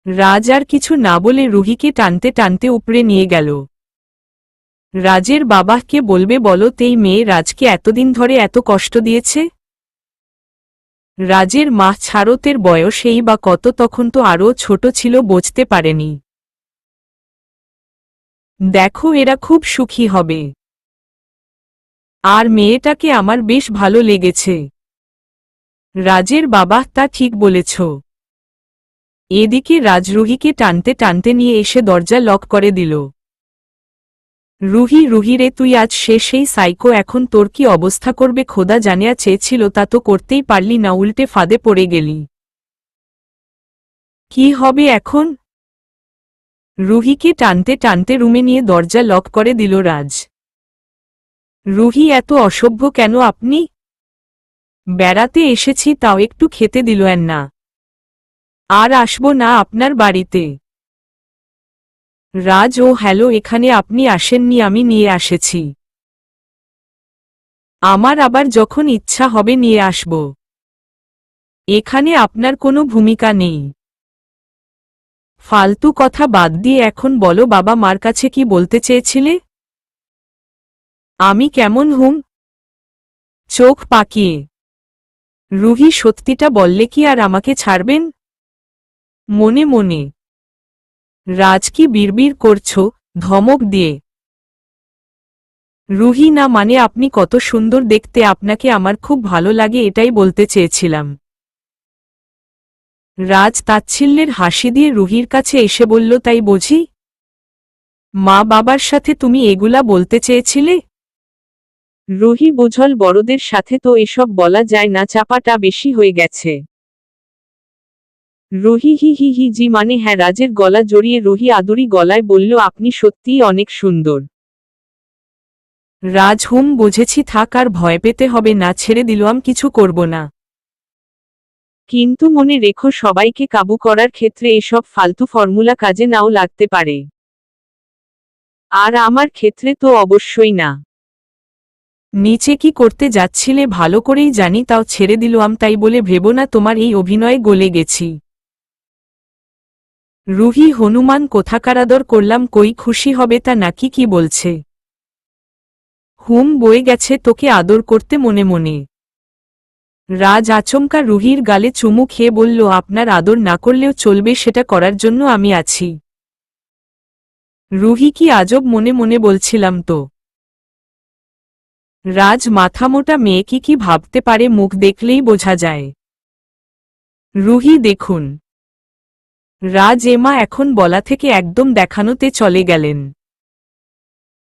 রাজ আর কিছু না বলে রুহিকে টানতে টানতে উপরে নিয়ে গেল। রাজের বাবাকে বলবে বলো, তেই মেয়ে রাজকে এতদিন ধরে এত কষ্ট দিয়েছে। রাজের মা, ছাড়তের বয়স এই বা কত, তখন তো আরও ছোট ছিল, বুঝতে পারেনি। দেখো এরা খুব সুখী হবে। আর মেয়েটাকে আমার বেশ ভালো লেগেছে। রাজের বাবা, তা ঠিক বলেছ। এদিকে রাজ রুহিকে টানতে টানতে নিয়ে এসে দরজা লক করে দিল। রুহি, রুহি রে, তুই আজ সেই সাইকো, এখন তোর কি অবস্থা করবে খোদা জানিয়া চেয়েছিল, তা তো করতেই পারলি না, উল্টে ফাঁদে পড়ে গেলি। কি হবে এখন? রুহিকে টানতে টানতে রুমে নিয়ে দরজা লক করে দিল রাজ। রুহি, এত অসভ্য কেন আপনি? বেড়াতে এসেছি, তাও একটু খেতে দিলেন না। আর আসবো না আপনার বাড়িতে। রাজ, ও হ্যালো, এখানে আপনি আসেননি, আমি নিয়ে আসেছি। আমার আবার যখন ইচ্ছা হবে নিয়ে আসব। এখানে আপনার কোনো ভূমিকা নেই। ফালতু কথা বাদ দিয়ে এখন বলো, বাবা মার কাছে কি বলতে চেয়েছিলে? আমি কেমন হুম? চোখ পাকিয়ে। রুহি, সত্যিটা বললে কি আর আমাকে ছাড়বেন? মনে মনে। রাজ, কি বিড়বিড় করছো? ধমক দিয়ে। রুহি, না মানে আপনি কত সুন্দর দেখতে, আপনাকে আমার খুব ভালো লাগে, এটাই বলতে চেয়েছিলাম। রাজ তাচ্ছিল্যের হাসি দিয়ে রুহির কাছে এসে বলল, তাই বুঝি? মা বাবার সাথে তুমি এগুলা বলতে চেয়েছিলে? রুহি বুঝল, বড়দের সাথে তো এসব বলা যায় না, চাপাটা বেশি হয়ে গেছে। রুহি হি হি হি জি মানে হ্যাঁ, রাজের গলা জড়িয়ে রুহি আদুরি গলায় বলল, আপনি সত্যিই অনেক সুন্দর। রাজ, হুম বুঝেছি, থাক আর ভয় পেতে হবে না, ছেড়ে দিলাম, কিছু করব না। কিন্তু মনে রেখো, সবাইকে কাবু করার ক্ষেত্রে এসব ফালতু ফর্মুলা কাজে নাও লাগতে পারে। আর আমার ক্ষেত্রে তো অবশ্যই না। নিচে কি করতে যাচ্ছিলে ভালো করেই জানি, তাও ছেড়ে দিলাম, তাই বলে ভেবো না তোমার এই অভিনয়ে গলে গেছি। রুহি, হনুমান কোথাকার, আদর করলাম, কই খুশি হবে তা নাকি, কি বলছে? হুম বয়ে গেছে তোকে আদর করতে মনে মনে। রাজ আচমকা রুহির গালে চুমু খেয়ে বলল, আপনার আদর না করলেও চলবে, সেটা করার জন্য আমি আছি। রুহি, কি আজব মনে মনে বলছিলাম তো। রাজ, মাথামোটা মেয়ে কি ভাবতে পারে, মুখ দেখলেই বোঝা যায়। রুহি, দেখুন। রাজ এমা এখন বলা থেকে একদম দেখানোতে চলে গেলেন।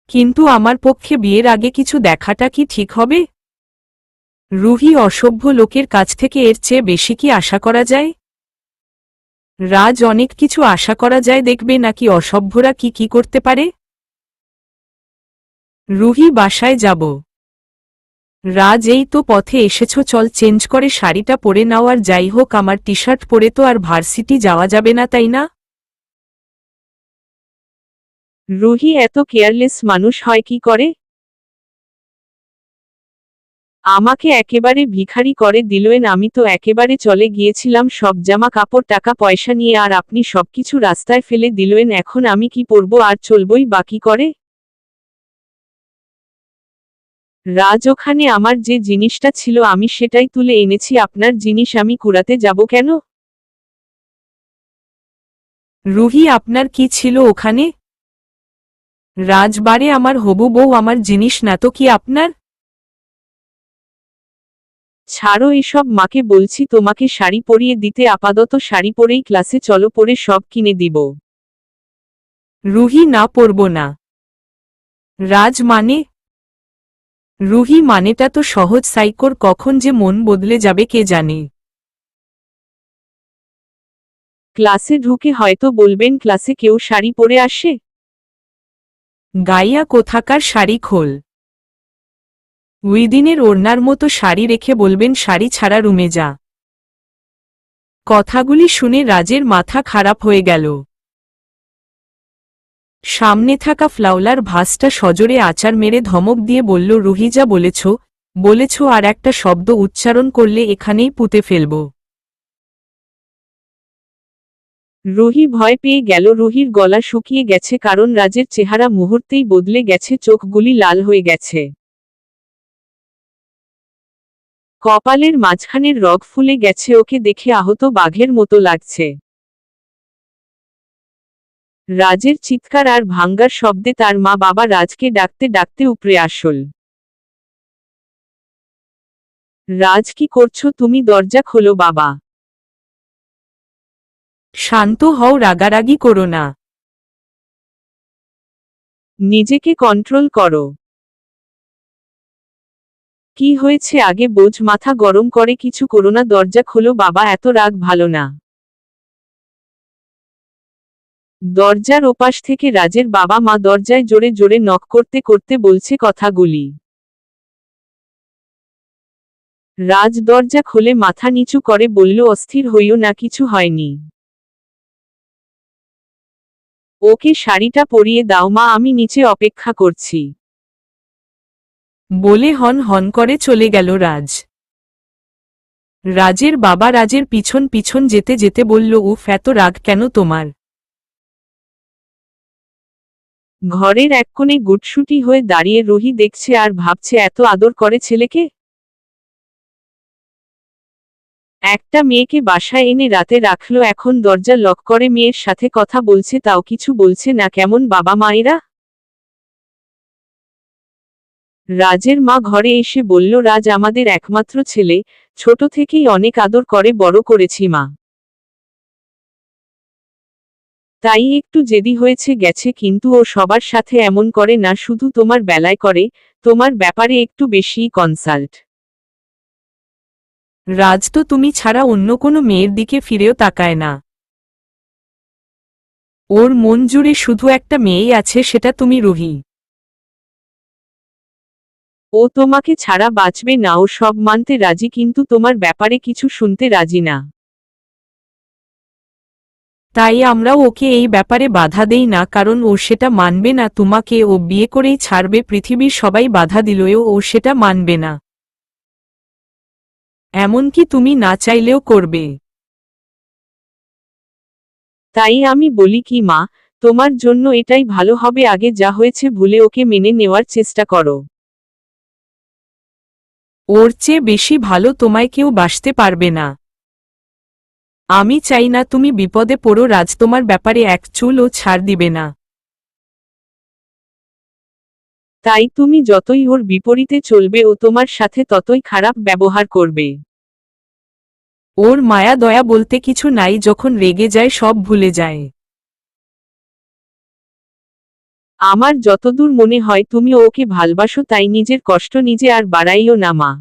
কিন্তু আমার পক্ষে বিয়ের আগে কিছু দেখাটা কি ঠিক হবে? রুহি, অসভ্য লোকের কাছ থেকে এর চেয়ে বেশি কি আশা করা যায়? রাজ, অনেক কিছু আশা করা যায়, দেখবে নাকি অসভ্যরা কি কি করতে পারে। রুহি, বাসায় যাব। রাজ, এই তো পথে এসেছ, চল চেঞ্জ করে শাড়িটা পরে নাও, আর যাই হোক আমার টি শার্ট পরে তো আর ভার্সিটি যাওয়া যাবে না, তাই না? রুহি, এত কেয়ারলেস মানুষ হয় কি করে? আমাকে একেবারে ভিখারি করে দিলেন। আমি তো একেবারে চলে গিয়েছিলাম সব জামা কাপড় টাকা পয়সা নিয়ে, আর আপনি সবকিছু রাস্তায় ফেলে দিলেন। এখন আমি কি পরবো আর চলবই বাকি করে? রাজ, ওখানে আমার যে জিনিসটা ছিল আমি সেটাই তুলে এনেছি, আপনার জিনিস আমি কুড়াতে যাব কেন? রুহি, আপনার কি ছিল ওখানে? রাজবারে আমার হবু বউ, আমার জিনিস না তো কি আপনার? ছাড়ো এসব, মাকে বলছি তোমাকে শাড়ি পরিয়ে দিতে, আপাতত শাড়ি পরেই ক্লাসে চলো, পরে সব কিনে দিব। রুহি, না পরব না। রাজ মানে? রুহি, মানেটা তো সহজ সাইকোর, কখন যে মন বদলে যাবে কে জানে। ক্লাসে ঢুকে হয়তো বলবেন ক্লাসে কেউ শাড়ি পরে আসে? গাইয়া কোথাকার, শাড়ি খোল। উইদিনের ওড়নার মতো শাড়ি রেখে বলবেন শাড়ি ছাড়া রুমে যা। কথাগুলি শুনে রাজের মাথা খারাপ হয়ে গেল। সামনে থাকা ফ্লাউলার ভাসটা সজোরে আচার মেরে ধমক দিয়ে বলল, রুহি, যা বলেছ আর একটা শব্দ উচ্চারণ করলে এখানেই পুঁতে ফেলব। রুহি ভয় পেয়ে গেল। রুহির গলা শুকিয়ে গেছে, কারণ রাজের চেহারা মুহূর্তেই বদলে গেছে, চোখগুলি লাল হয়ে গেছে। কপালের মাঝখানের রগ ফুলে গেছে, ওকে দেখে আহত বাঘের মতো লাগছে। রাজের চিৎকার আর ভাঙ্গার শব্দে তার মা বাবা রাজকে ডাকতে ডাকতে উপরে আসল। রাজ, কি করছো তুমি? দরজা খোলো বাবা। শান্ত হও, রাগারাগি করো না। নিজেকে কন্ট্রোল করো। কি হয়েছে আগে বোঝ, মাথা গরম করে কিছু করো না। দরজা খোলো বাবা, এত রাগ ভালো না। দরজার ওপাশ থেকে রাজের বাবা মা দরজায় জোরে জোরে নক করতে করতে বলছে কথাগুলি। রাজ দরজা খুলে মাথা নিচু করে বলল, অস্থির হইও না, কিছু হয়নি। ওকে শাড়িটা পরিয়ে দাও মা, আমি নিচে অপেক্ষা করছি। বলে হন হন করে চলে গেল রাজ। রাজের বাবা রাজের পিছন পিছন যেতে যেতে বলল, উফ, এত রাগ কেন তোমার? ঘরের এক কোণে গুটসুটি হয়ে দাঁড়িয়ে রুহি দেখছে আর ভাবছে, এত আদর করে ছেলেকে। একটা মেয়েকে বাসায় এনে রাতে রাখলো, এখন দরজা লক করে মেয়ের সাথে কথা বলছে, তাও কিছু বলছে না। কেমন বাবা মায়েরা! রাজের মা ঘরে এসে বলল, রাজ আমাদের একমাত্র ছেলে, ছোট থেকেই অনেক আদর করে বড় করেছি মা। তাই একটু জেদি হয়েছে গেছে, কিন্তু ও সবার সাথে এমন করে না, শুধু তোমার বেলায় করে, তোমার ব্যাপারে একটু বেশিই কনসাল্ট। রাজ তো তুমি ছাড়া অন্য কোনো মেয়ের দিকে ফিরেও তাকায় না। ওর মন জুড়ে শুধু একটা মেয়েই আছে, সেটা তুমি রুহি। ও তোমাকে ছাড়া বাঁচবে না। ও সব মানতে রাজি, কিন্তু তোমার ব্যাপারে কিছু শুনতে রাজি না। তাই আমরাও ওকে এই ব্যাপারে বাধা দেই না, কারণ ও সেটা মানবে না। তোমাকে ও বিয়ে করেই ছাড়বে, পৃথিবীর সবাই বাধা দিলেও ও সেটা মানবে না। এমনকি তুমি না চাইলেও করবে। তাই আমি বলি কি মা, তোমার জন্য এটাই ভালো হবে, আগে যা হয়েছে ভুলে ওকে মেনে নেওয়ার চেষ্টা করো। ওর চেয়ে বেশি ভালো তোমায় কেউ বাসতে পারবে না। আমি চাই না তুমি বিপদে পড়ো। রাজ তোমার ব্যাপারে এক চুলও ছাড় দিবে না। তাই তুমি যতই ওর বিপরীতে চলবে, ও তোমার সাথে ততই খারাপ ব্যবহার করবে। ওর মায়া দয়া বলতে কিছু নাই, যখন রেগে যায় সব ভুলে যায়। আমার যতদূর মনে হয় তুমি ওকে ভালবাসো, তাই নিজের কষ্ট নিজে আর বাড়াইও না মা।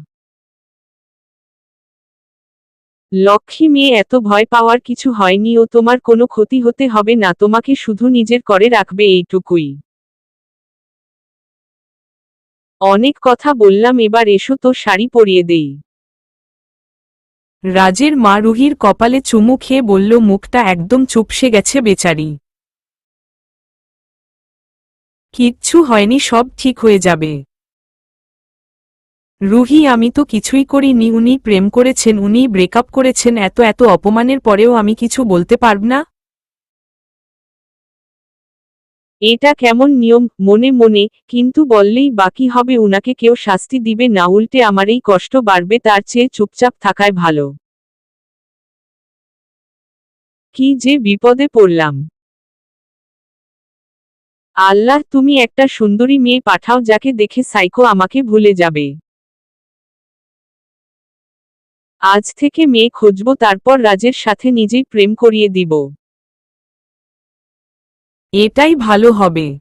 লক্ষ্মী মেয়ে, এত ভয় পাওয়ার কিছু হয়নি। ও তোমার কোনো ক্ষতি হতে হবে না, তোমাকে শুধু নিজের করে রাখবে, এইটুকুই। অনেক কথা বললাম, এবার এসো তো শাড়ি পরিয়ে দেই। রাজের মা রুহির কপালে চুমু খেয়ে বলল, মুখটা একদম চুপসে গেছে বেচারি। কিচ্ছু হয়নি, সব ঠিক হয়ে যাবে। রুহি আমি তো কিছুই করিনি, উনি প্রেম করেছেন, উনি ব্রেকআপ করেছেন, এত এত অপমানের পরেও আমি কিছু বলতে পারব না? এটা কেমন নিয়ম? মনে মনে কিন্তু বললেই বাকি হবে, উনাকে কেউ শাস্তি দিবে না, উল্টে আমারই কষ্ট বাড়বে, তার চেয়ে চুপচাপ থাকাই ভালো। কি যে বিপদে পড়লাম। আল্লাহ, তুমি একটা সুন্দরী মেয়ে পাঠাও যাকে দেখে সাইকো আমাকে ভুলে যাবে। আজ থেকে মেয়ে খুঁজব, তারপর রাজের সাথে নিজেই প্রেম করিয়ে দিব। এটাই ভালো হবে।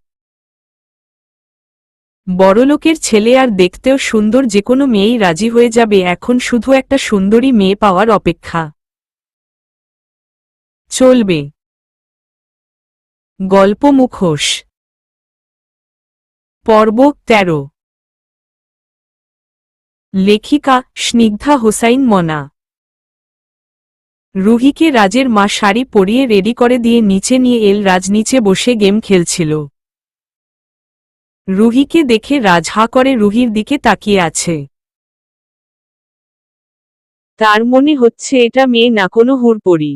বড়লোকের ছেলে আর দেখতেও সুন্দর, যেকোনো মেয়েই রাজি হয়ে যাবে, এখন শুধু একটা সুন্দরী মেয়ে পাওয়ার অপেক্ষা। চলবে। গল্প মুখোশ, পর্ব ১৩। লেখিকা স্নিগ্ধা হোসাইন মনা। রুহিকে রাজের মা শাড়ি পরিয়ে রেডি করে দিয়ে নিচে নিয়ে এল। রাজ নিচে বসে গেম খেলছিল। রুহিকে দেখে রাজ হা করে রুহির দিকে তাকিয়ে আছে। তার মনে হচ্ছে এটা মেয়ে না, কোনো হুড়পড়ি।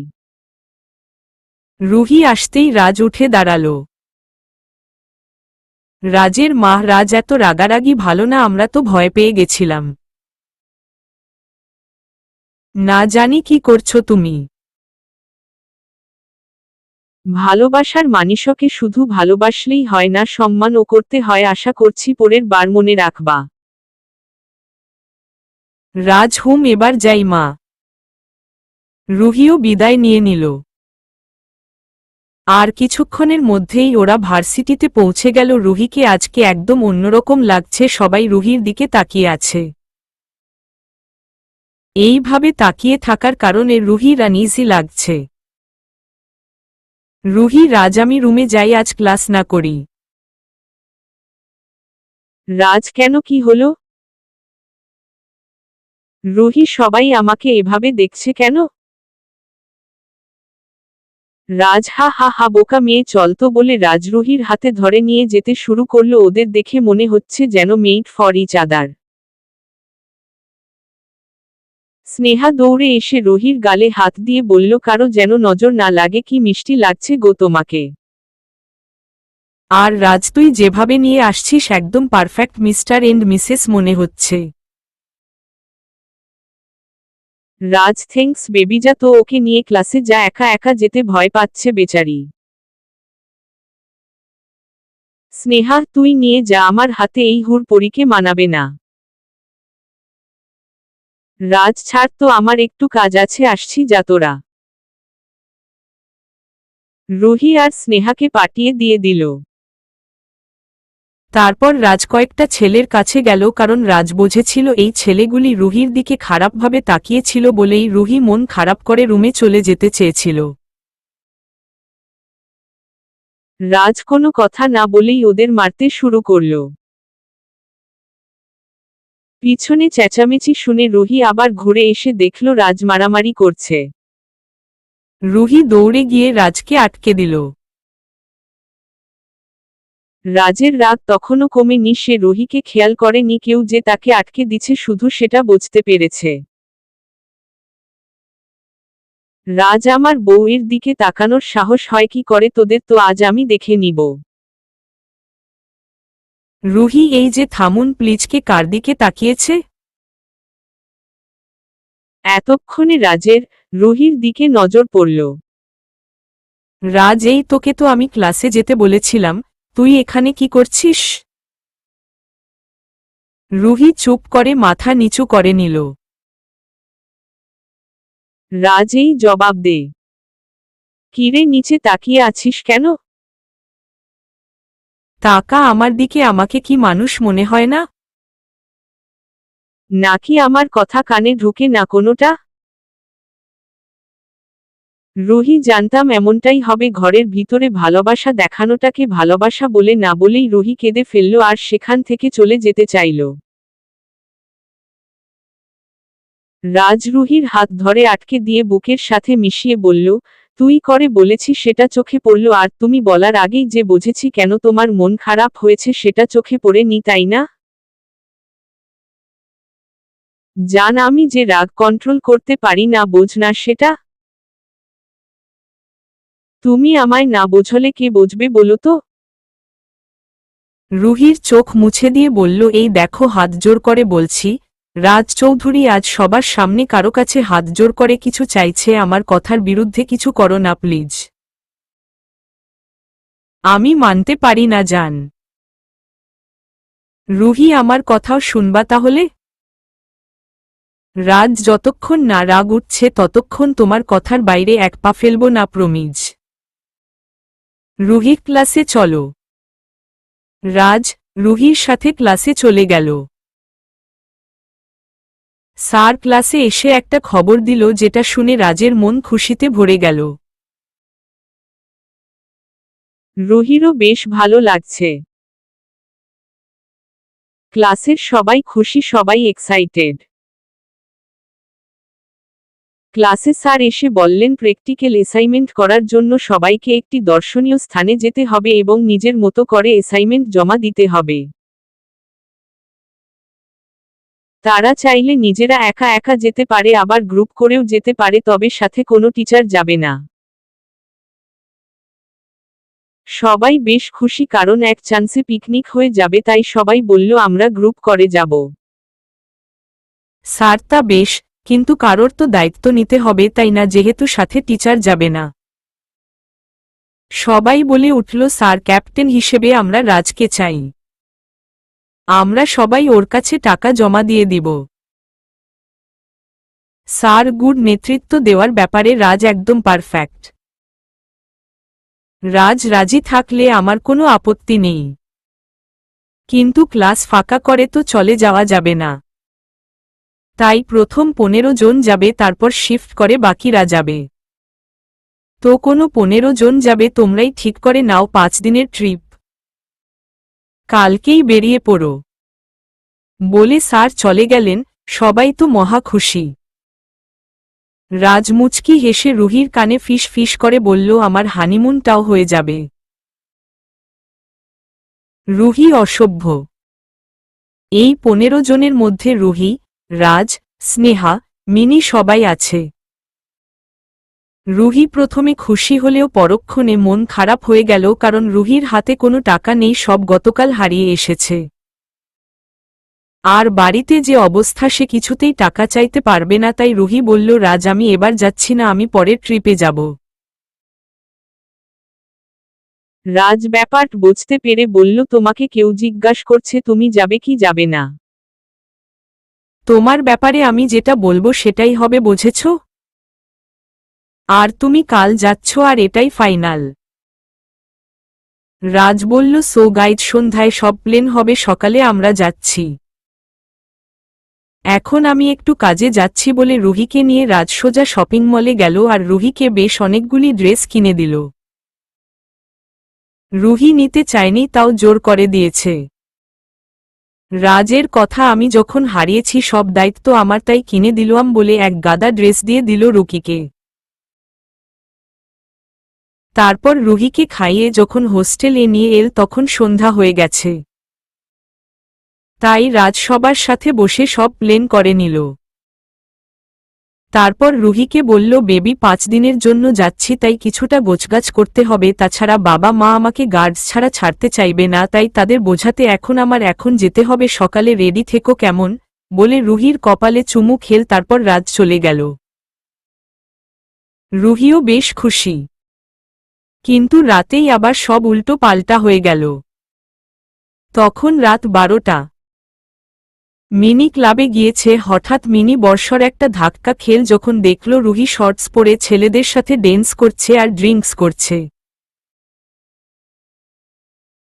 রুহি আসতেই রাজ উঠে দাঁড়াল। রাজের মা, রাজ এত রাগারাগি ভালো না, আমরা তো ভয় পেয়ে গেছিলাম। না জানি কি করছো তুমি। ভালোবাসার মানুষকে শুধু ভালোবাসলেই হয় না, সম্মানও করতে হয়, আশা করছি পরের বার মনে রাখবা। রাজ হুম, এবার যাই মা। রুহিও বিদায় নিয়ে নিল। আর কিছুক্ষণের মধ্যেই ওরা ভার্সিটিতে পৌঁছে গেল। রুহিকে আজকে একদম অন্যরকম লাগছে, সবাই রুহির দিকে তাকিয়ে আছে। এইভাবে তাকিয়ে থাকার কারণে রুহির আনইজি লাগছে। রুহি, রাজ আমি রুমে যাই, আজ ক্লাস না করি। রাজ, কেন, কি হলো? রুহি, সবাই আমাকে এভাবে দেখছে কেন? রাজ হা হা হা, বোকা মেয়ে, চল তো বলে রাজ রুহির হাতে ধরে নিয়ে যেতে শুরু করলো। ওদের দেখে মনে হচ্ছে যেন made for each other. Sneha দৌড়ে এসে রুহির গালে হাত দিয়ে বলল, কারো যেন নজর না লাগে, কি মিষ্টি লাগছে গো তোমাকে। আর রাজ, তুই যেভাবে নিয়ে আসছিস একদম পারফেক্ট মিস্টার এন্ড মিসেস মনে হচ্ছে। রাজ, থ্যাঙ্কস বেবি, যা তো ওকে নিয়ে ক্লাসে যা, একা একা যেতে ভয় পাচ্ছে বেচারি। স্নেহা, তুই নিয়ে যা, আমার হাতে এই হুড়পড়িকে মানাবে না। রাজ, ছাড় তো, আমার একটু কাজ আছে, আসছি, যা তোরা। রুহি আর স্নেহাকে পাঠিয়ে দিয়ে দিল। তারপর রাজ কয়েকটা ছেলের কাছে গেল, কারণ রাজ বুঝেছিল এই ছেলেগুলি রুহির দিকে খারাপভাবে তাকিয়েছিল বলেই রুহি মন খারাপ করে রুমে চলে যেতে চেয়েছিল। রাজ কোনো কথা না বলেই ওদের মারতে শুরু করল। পিছনে চেঁচামেচি শুনে রুহি আবার ঘুরে এসে দেখল রাজ মারামারি করছে। রুহি দৌড়ে গিয়ে রাজকে আটকে দিল। রাজের রাগ তখনও কমেনি, সে রুহিকে খেয়াল করেনি কেউ যে তাকে আটকে দিচ্ছে, শুধু সেটা বুঝতে পেরেছে। রাজ, আমার বউয়ের দিকে তাকানোর সাহস হয় কি করে তোদের, তো আজ আমি দেখে নিব। রুহি, এই যে থামুন প্লিজ, কে কার দিকে তাকিয়েছে? এতক্ষণে রাজের, রুহির দিকে নজর পড়ল। রাজ, এই তোকে তো আমি ক্লাসে যেতে বলেছিলাম, তুই এখানে কি করছিস? রুহি চুপ করে মাথা নিচু করে নিল। রাজ, এই জবাব দে। কিরে, নিচে তাকিয়ে আছিস কেন? তাকা আমার দিকে, আমাকে কি মানুষ মনে হয় না? নাকি আমার কথা কানে ঢুকে না কোনোটা? রুহি, জানতাম এমনটাই হবে, ঘরের ভিতরে ভালোবাসা দেখানোটাকে ভালোবাসা বলে না বলেই রুহি কেঁদে ফেলল আর সেখান থেকে চলে যেতে চাইল। রাজ রুহির হাত ধরে আটকে দিয়ে বুকের সাথে মিশিয়ে বলল, তুই করে বলেছি সেটা চোখে পড়ল, আর তুমি বলার আগেই যে বুঝেছি কেন তোমার মন খারাপ হয়েছে সেটা চোখে পড়ে নি, তাই না? জান আমি যে রাগ কন্ট্রোল করতে পারি না, বোঝ না সেটা। তুমি আমায় না বোঝলে কে বুঝবে বলো তো? রুহির চোখ মুছে দিয়ে বলল, এই দেখো, হাত জোর করে বলছি, রাজ চৌধুরী আজ সবার সামনে কারো কাছে হাত জোর করে কিছু চাইছে, আমার কথার বিরুদ্ধে কিছু করো না প্লিজ। আমি মানতে পারি না জান। রুহি আমার কথাও শুনবা তাহলে? রাজ যতক্ষণ না রাগ উঠছে ততক্ষণ তোমার কথার বাইরে এক পা ফেলব না প্রমিজ। রুহি ক্লাসে চলো। রাজ রুহির সাথে ক্লাসে চলে গেল। স্যার ক্লাসে এসে একটা খবর দিল যেটা শুনে রাজের মন খুশিতে ভরে গেল। রুহিরও বেশ ভালো লাগছে। ক্লাসের সবাই খুশি, সবাই এক্সাইটেড। ক্লাসে স্যার এসে বললেন প্র্যাকটিক্যাল অ্যাসাইনমেন্ট করার জন্য সবাইকে একটি দর্শনীয় স্থানে যেতে হবে এবং নিজের মতো করে অ্যাসাইনমেন্ট জমা দিতে হবে। তারা চাইলে নিজেরা একা একা যেতে পারে, আবার গ্রুপ করেও যেতে পারে, তবে সাথে কোনো টিচার যাবে না। সবাই বেশ খুশি কারণ এক চান্সে পিকনিক হয়ে যাবে, তাই সবাই বলল আমরা গ্রুপ করে যাব। স্যার তা বেশ, কিন্তু কারোর তো দায়িত্ব নিতে হবে তাই না, যেহেতু সাথে টিচার যাবে না। সবাই বলে উঠল, স্যার ক্যাপ্টেন হিসেবে আমরা রাজকে চাই। আমরা সবাই ওর কাছে টাকা জমা দিয়ে দিব। স্যার গুড, নেতৃত্ব দেওয়ার ব্যাপারে রাজ একদম পারফেক্ট। রাজ রাজি থাকলে আমার কোনো আপত্তি নেই, কিন্তু ক্লাস ফাঁকা করে তো চলে যাওয়া যাবে না। তাই প্রথম 15 জন যাবে, তারপর শিফট করে বাকিরা যাবে। তো কোনো 15 জন যাবে, তোমরাই ঠিক করে নাও 5 দিনের ট্রিপ। কালকেই বেরিয়ে পড়ো বলে স্যার চলে গেলেন। সবাই তো মহা খুশি। রাজ মুচকি হেসে রুহির কানে ফিস ফিস করে বলল, আমার হানিমুনটাও হয়ে যাবে। রুহি অসভ্য। এই 15 জনের মধ্যে রুহি, রাজ, স্নেহা, মিনি সবাই আছে। রুহি প্রথমে খুশি হলেও পরক্ষণে মন খারাপ হয়ে গেল, কারণ রুহির হাতে কোনো টাকা নেই, সব গতকাল হারিয়ে এসেছে। আর বাড়িতে যে অবস্থা, সে কিছুতেই টাকা চাইতে পারবে না। তাই রুহি বলল, রাজ আমি এবার যাচ্ছি না, আমি পরের ট্রিপে যাব। রাজ ব্যাপার বুঝতে পেরে বলল, তোমাকে কেউ জিজ্ঞাসা করছে তুমি যাবে কি যাবে না। তোমার ব্যাপারে আমি যেটা বলবো সেটাই হবে, বুঝেছ? আর তুমি কাল যাচ্ছ, আর এটাই ফাইনাল। রাজ বলল, সো গাইড, সন্ধ্যায় সব প্লেন হবে, সকালে আমরা যাচ্ছি। এখন আমি একটু কাজে যাচ্ছি বলে রুহিকে নিয়ে রাজ সোজা শপিং মলে গেল আর রুহিকে বেশ অনেকগুলি ড্রেস কিনে দিল। রুহি নিতে চায়নি, তাও জোর করে দিয়েছে। রাজের কথা, আমি যখন হারিয়েছি সব দায়িত্ব আমার, তাই কিনে দিলাম বলে এক গাদা ড্রেস দিয়ে দিল রুকিকে। তারপর রুহিকে খাইয়ে যখন হোস্টেলে নিয়ে এল তখন সন্ধ্যা হয়ে গেছে। তাই রাজ সবার সাথে বসে সব প্লেন করে নিল। তারপর রুহিকে বলল, বেবি 5 দিনের জন্য যাচ্ছি, তাই কিছুটা গোছগাছ করতে হবে, তাছাড়া বাবা মা আমাকে গার্ডস ছাড়া ছাড়তে চাইবে না, তাই তাদের বোঝাতে আমার এখন যেতে হবে, সকালে রেডি থেকো কেমন, বলে রুহির কপালে চুমু খেল। তারপর রাজ চলে গেল। রুহিও বেশ খুশি। কিন্তু রাতেই আবার সব উল্টো পাল্টা হয়ে গেল। তখন রাত 12টা। মিনি ক্লাবে গিয়েছে, হঠাৎ মিনি বর্ষর একটা ধাক্কা খেল যখন দেখল রুহি শর্টস পরে ছেলেদের সাথে ড্যান্স করছে আর ড্রিঙ্কস করছে।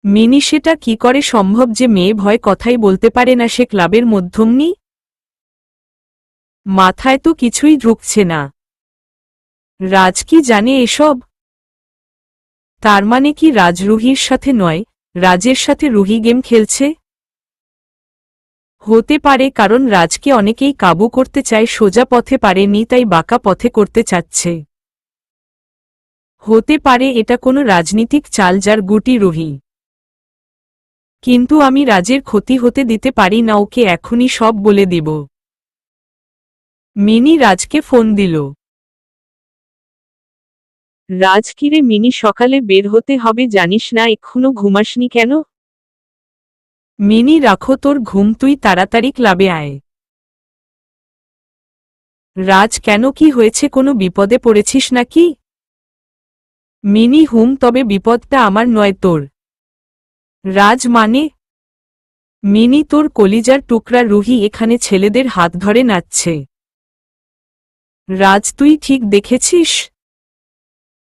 মিনি সেটা কি করে সম্ভব যে মেয়ে ভয় কথাই বলতে পারে না, সে ক্লাবের মধ্যমণি? মাথায় তো কিছুই ঢুকছে না। রাজ কি জানে এসব? তার মানে কি রাজ রুহির সাথে নয়, রাজের সাথে রুহি গেম খেলছে? হতে পারে, কারণ রাজকে অনেকেই কাবু করতে চায়, সোজা পথে পারেনি তাই বাঁকা পথে করতে চাচ্ছে। হতে পারে এটা কোনো রাজনীতিক চাল যার গুটি রুহি। কিন্তু আমি রাজের ক্ষতি হতে দিতে পারি না, ওকে এখনই সব বলে দিব। মিনি রাজকে ফোন দিল। রাজ, কিরে মিনি, সকালে বের হতে হবে জানিস না, এখনো ঘুমাসনি কেন? মিনি, রাখো তোর ঘুম, তুই তাড়াতাড়ি ক্লাবে আয়। রাজ, কেন, কি হয়েছে, কোনো বিপদে পড়েছিস নাকি? মিনি, তবে বিপদটা আমার নয়, তোর। রাজ, মানে? মিনি, তোর কলিজার টুকরা রুহি এখানে ছেলেদের হাত ধরে নাচছে। রাজ, তুই ঠিক দেখেছিস?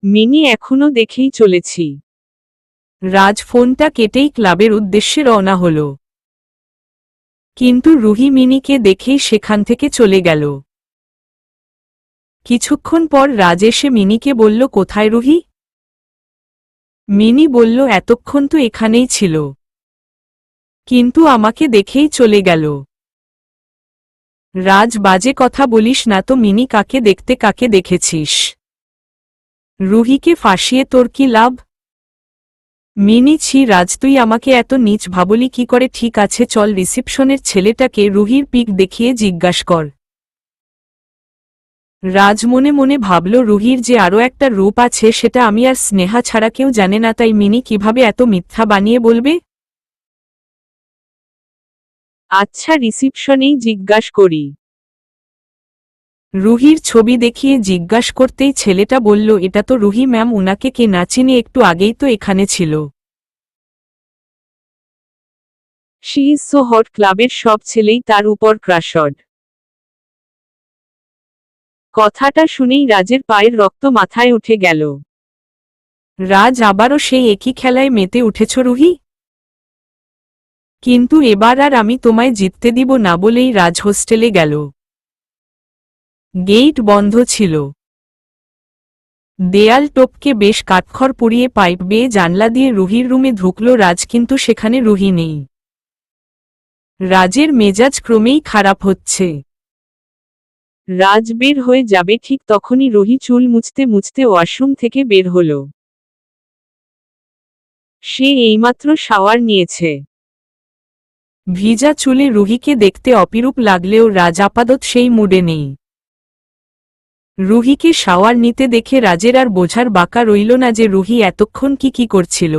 মিনি, এখনো দেখেই চলেছি। রাজ ফোনটা কেটেই ক্লাবের উদ্দেশ্যে রওনা হল। কিন্তু রুহি মিনিকে দেখেই সেখান থেকে চলে গেল। কিছুক্ষণ পর রাজ এসে মিনিকে বলল, কোথায় রুহি? মিনি বলল, এতক্ষণ তো এখানেই ছিল, কিন্তু আমাকে দেখেই চলে গেল। রাজ, বাজে কথা বলিস না তো, মিনি কাকে দেখতে কাকে দেখেছিস? রুহিকে ফাঁসিয়ে তোর কি লাভ? মিনি, ছি রাজ, তুই আমাকে এত নীচ ভাবলি কি করে? ঠিক আছে, চল রিসিপশনের ছেলেটাকে রুহির পিক দেখিয়ে জিজ্ঞাস কর। রাজ মনে মনে ভাবল, রুহির যে আরও একটা রূপ আছে সেটা আমি আর স্নেহা ছাড়া কেউ জানে না, তাই মিনি কিভাবে এত মিথ্যা বানিয়ে বলবে? আচ্ছা, রিসিপশনেই জিজ্ঞাস করি। রুহির ছবি দেখিয়ে জিজ্ঞাস করতেই ছেলেটা বলল, এটা তো রুহি ম্যাম, উনাকে কে না চিনি, একটু আগেই তো এখানে ছিল। শি ইজ সো হট, ক্লাবের সব ছেলেই তার উপর ক্রাশড। কথাটা শুনেই রাজের পায়ের রক্ত মাথায় উঠে গেল। রাজ, আবারও সেই একই খেলায় মেতে উঠেছ রুহি? কিন্তু এবার আর আমি তোমায় জিততে দিব না বলেই রাজ হোস্টেলে গেল। গেইট বন্ধ ছিল। দেয়াল টপকে বেশ কাঠখড় পুড়িয়ে পাইপ বেয়ে জানলা দিয়ে রুহির রুমে ঢুকল রাজ, কিন্তু সেখানে রুহি নেই। রাজের মেজাজ ক্রমেই খারাপ হচ্ছে। রাজ বের হয়ে যাবে ঠিক তখনই রুহি চুল মুছতে মুছতে ওয়াশরুম থেকে বের হল। সে এইমাত্র শাওয়ার নিয়েছে। ভিজা চুলে রুহিকে দেখতে অপিরূপ লাগলেও রাজ আপাতত সেই মুডে নেই। রুহিকে শাওয়ার নিতে দেখে রাজের আর বোঝার বাঁকা রইল না যে রুহি এতক্ষণ কি করছিল।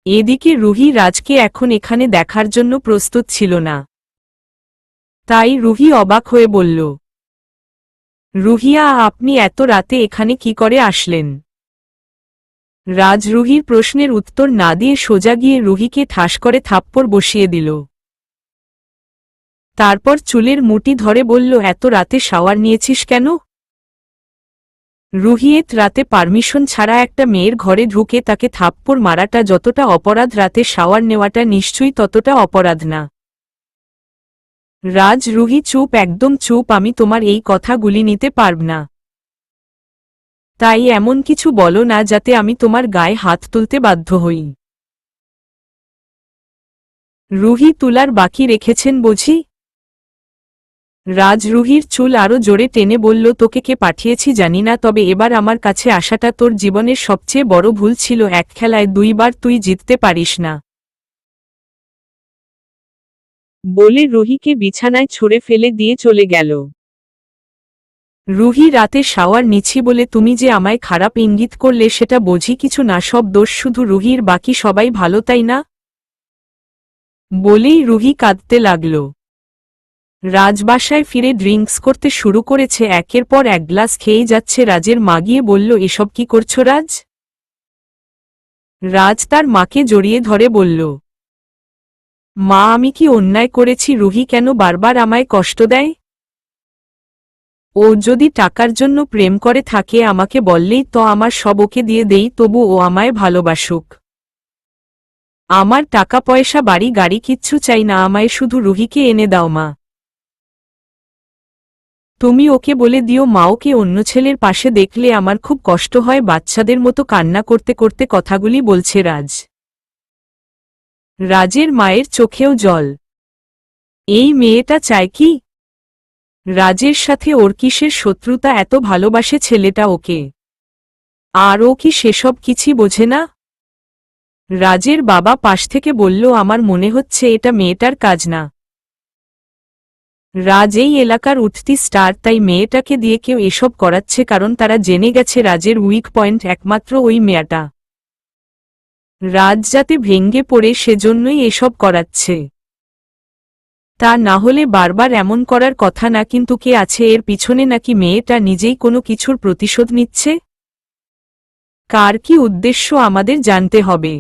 এদিকে রুহি রাজকে এখন এখানে দেখার জন্য প্রস্তুত ছিল না। তাই রুহি অবাক হয়ে বলল, রুহিয়া, আপনি এত রাতে এখানে কি করে আসলেন? রাজ রুহির প্রশ্নের উত্তর না দিয়ে সোজা গিয়ে রুহিকে ঠাস করে থাপ্পড় বসিয়ে দিল। তারপর চুলের মুঠি ধরে বলল, এত রাতে শাওয়ার নিয়েছিস কেন? রুহি, এত রাতে পারমিশন ছাড়া একটা মেয়ের ঘরে ঢুকে তাকে থাপ্পড় মারাটা যতটা অপরাধ, রাতে শাওয়ার নেওয়াটা নিশ্চয়ই ততটা অপরাধ না। রাজ, রুহি চুপ, একদম চুপ, আমি তোমার এই কথাগুলি নিতে পারব না। তাই এমন কিছু বলো না যাতে আমি তোমার গায়ে হাত তুলতে বাধ্য হই। রুহি তুলার বাকি রেখেছেন বুঝি? রাজ রুহির চুল আরো জোরে টেনে বলল, তোকে কে পাঠিয়েছি জানি না, তবে এবার আমার কাছে আসাটা তোর জীবনের সবচেয়ে বড় ভুল ছিল। এক খেলায় দুইবার তুই জিততে পারিস না। বলে রুহিকে বিছানায় ছুঁড়ে ফেলে দিয়ে চলে গেল। রুহি, রাতে শাওয়ার নিচ্ছি বলে তুমি যে আমায় খারাপ ইঙ্গিত করলে সেটা বোঝি কিছু না, সব দোষ শুধু রুহির, বাকি সবাই ভালো, তাই না? বলেই রুহি কাঁদতে লাগল। রাজবাসায় ফিরে ড্রিঙ্কস করতে শুরু করেছে, একের পর এক গ্লাস খেয়েই যাচ্ছে। রাজের মা গিয়ে বলল, এসব কি করছো রাজ? রাজ তার মাকে জড়িয়ে ধরে বলল, মা, আমি কি অন্যায় করেছি? রুহি কেন বারবার আমায় কষ্ট দেয়? ও যদি টাকার জন্য প্রেম করে থাকে আমাকে বললেই তো, আমার সব ওকে দিয়ে দেই, তবু ও আমায় ভালোবাসুক। আমার টাকা পয়সা বাড়ি গাড়ি কিচ্ছু চাই না, আমায় শুধু রুহিকে এনে দাও মা। তুমি ওকে বলে দিও মা, ওকে অন্য ছেলের পাশে দেখলে আমার খুব কষ্ট হয়। বাচ্চাদের মতো কান্না করতে করতে কথাগুলি বলছে রাজ। রাজের মায়ের চোখেও জল। এই মেয়েটা চায় কি? রাজের সাথে ওর কিসের শত্রুতা? এত ভালোবাসে ছেলেটা ওকে, আর ও কি সেসব কিছুই বোঝে না? রাজের বাবা পাশ থেকে বলল, আমার মনে হচ্ছে এটা মেয়েটার কাজ না। রাজ এই এলাকার উঠতি স্টার, তাই মেয়েটাকে দিয়ে কেউ এসব করাচ্ছে, কারণ তারা জেনে গেছে রাজের উইক পয়েন্ট একমাত্র ওই মেয়েটা। রাজ যাতে ভেঙ্গে পড়ে সেজন্যই এসব করাচ্ছে। তা না হলে বারবার এমন করার কথা না, কিন্তু কে আছে এর পিছনে? নাকি মেয়েটা নিজেই কোনো কিছুর প্রতিশোধ নিচ্ছে? কার কি উদ্দেশ্য আমাদের জানতে হবে।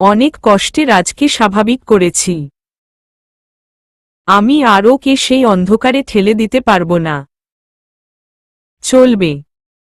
অনেক কষ্টে রাজকে স্বাভাবিক করেছি, আমি আর ওকে সেই অন্ধকারে ঠেলে দিতে পারবো না। চলবে।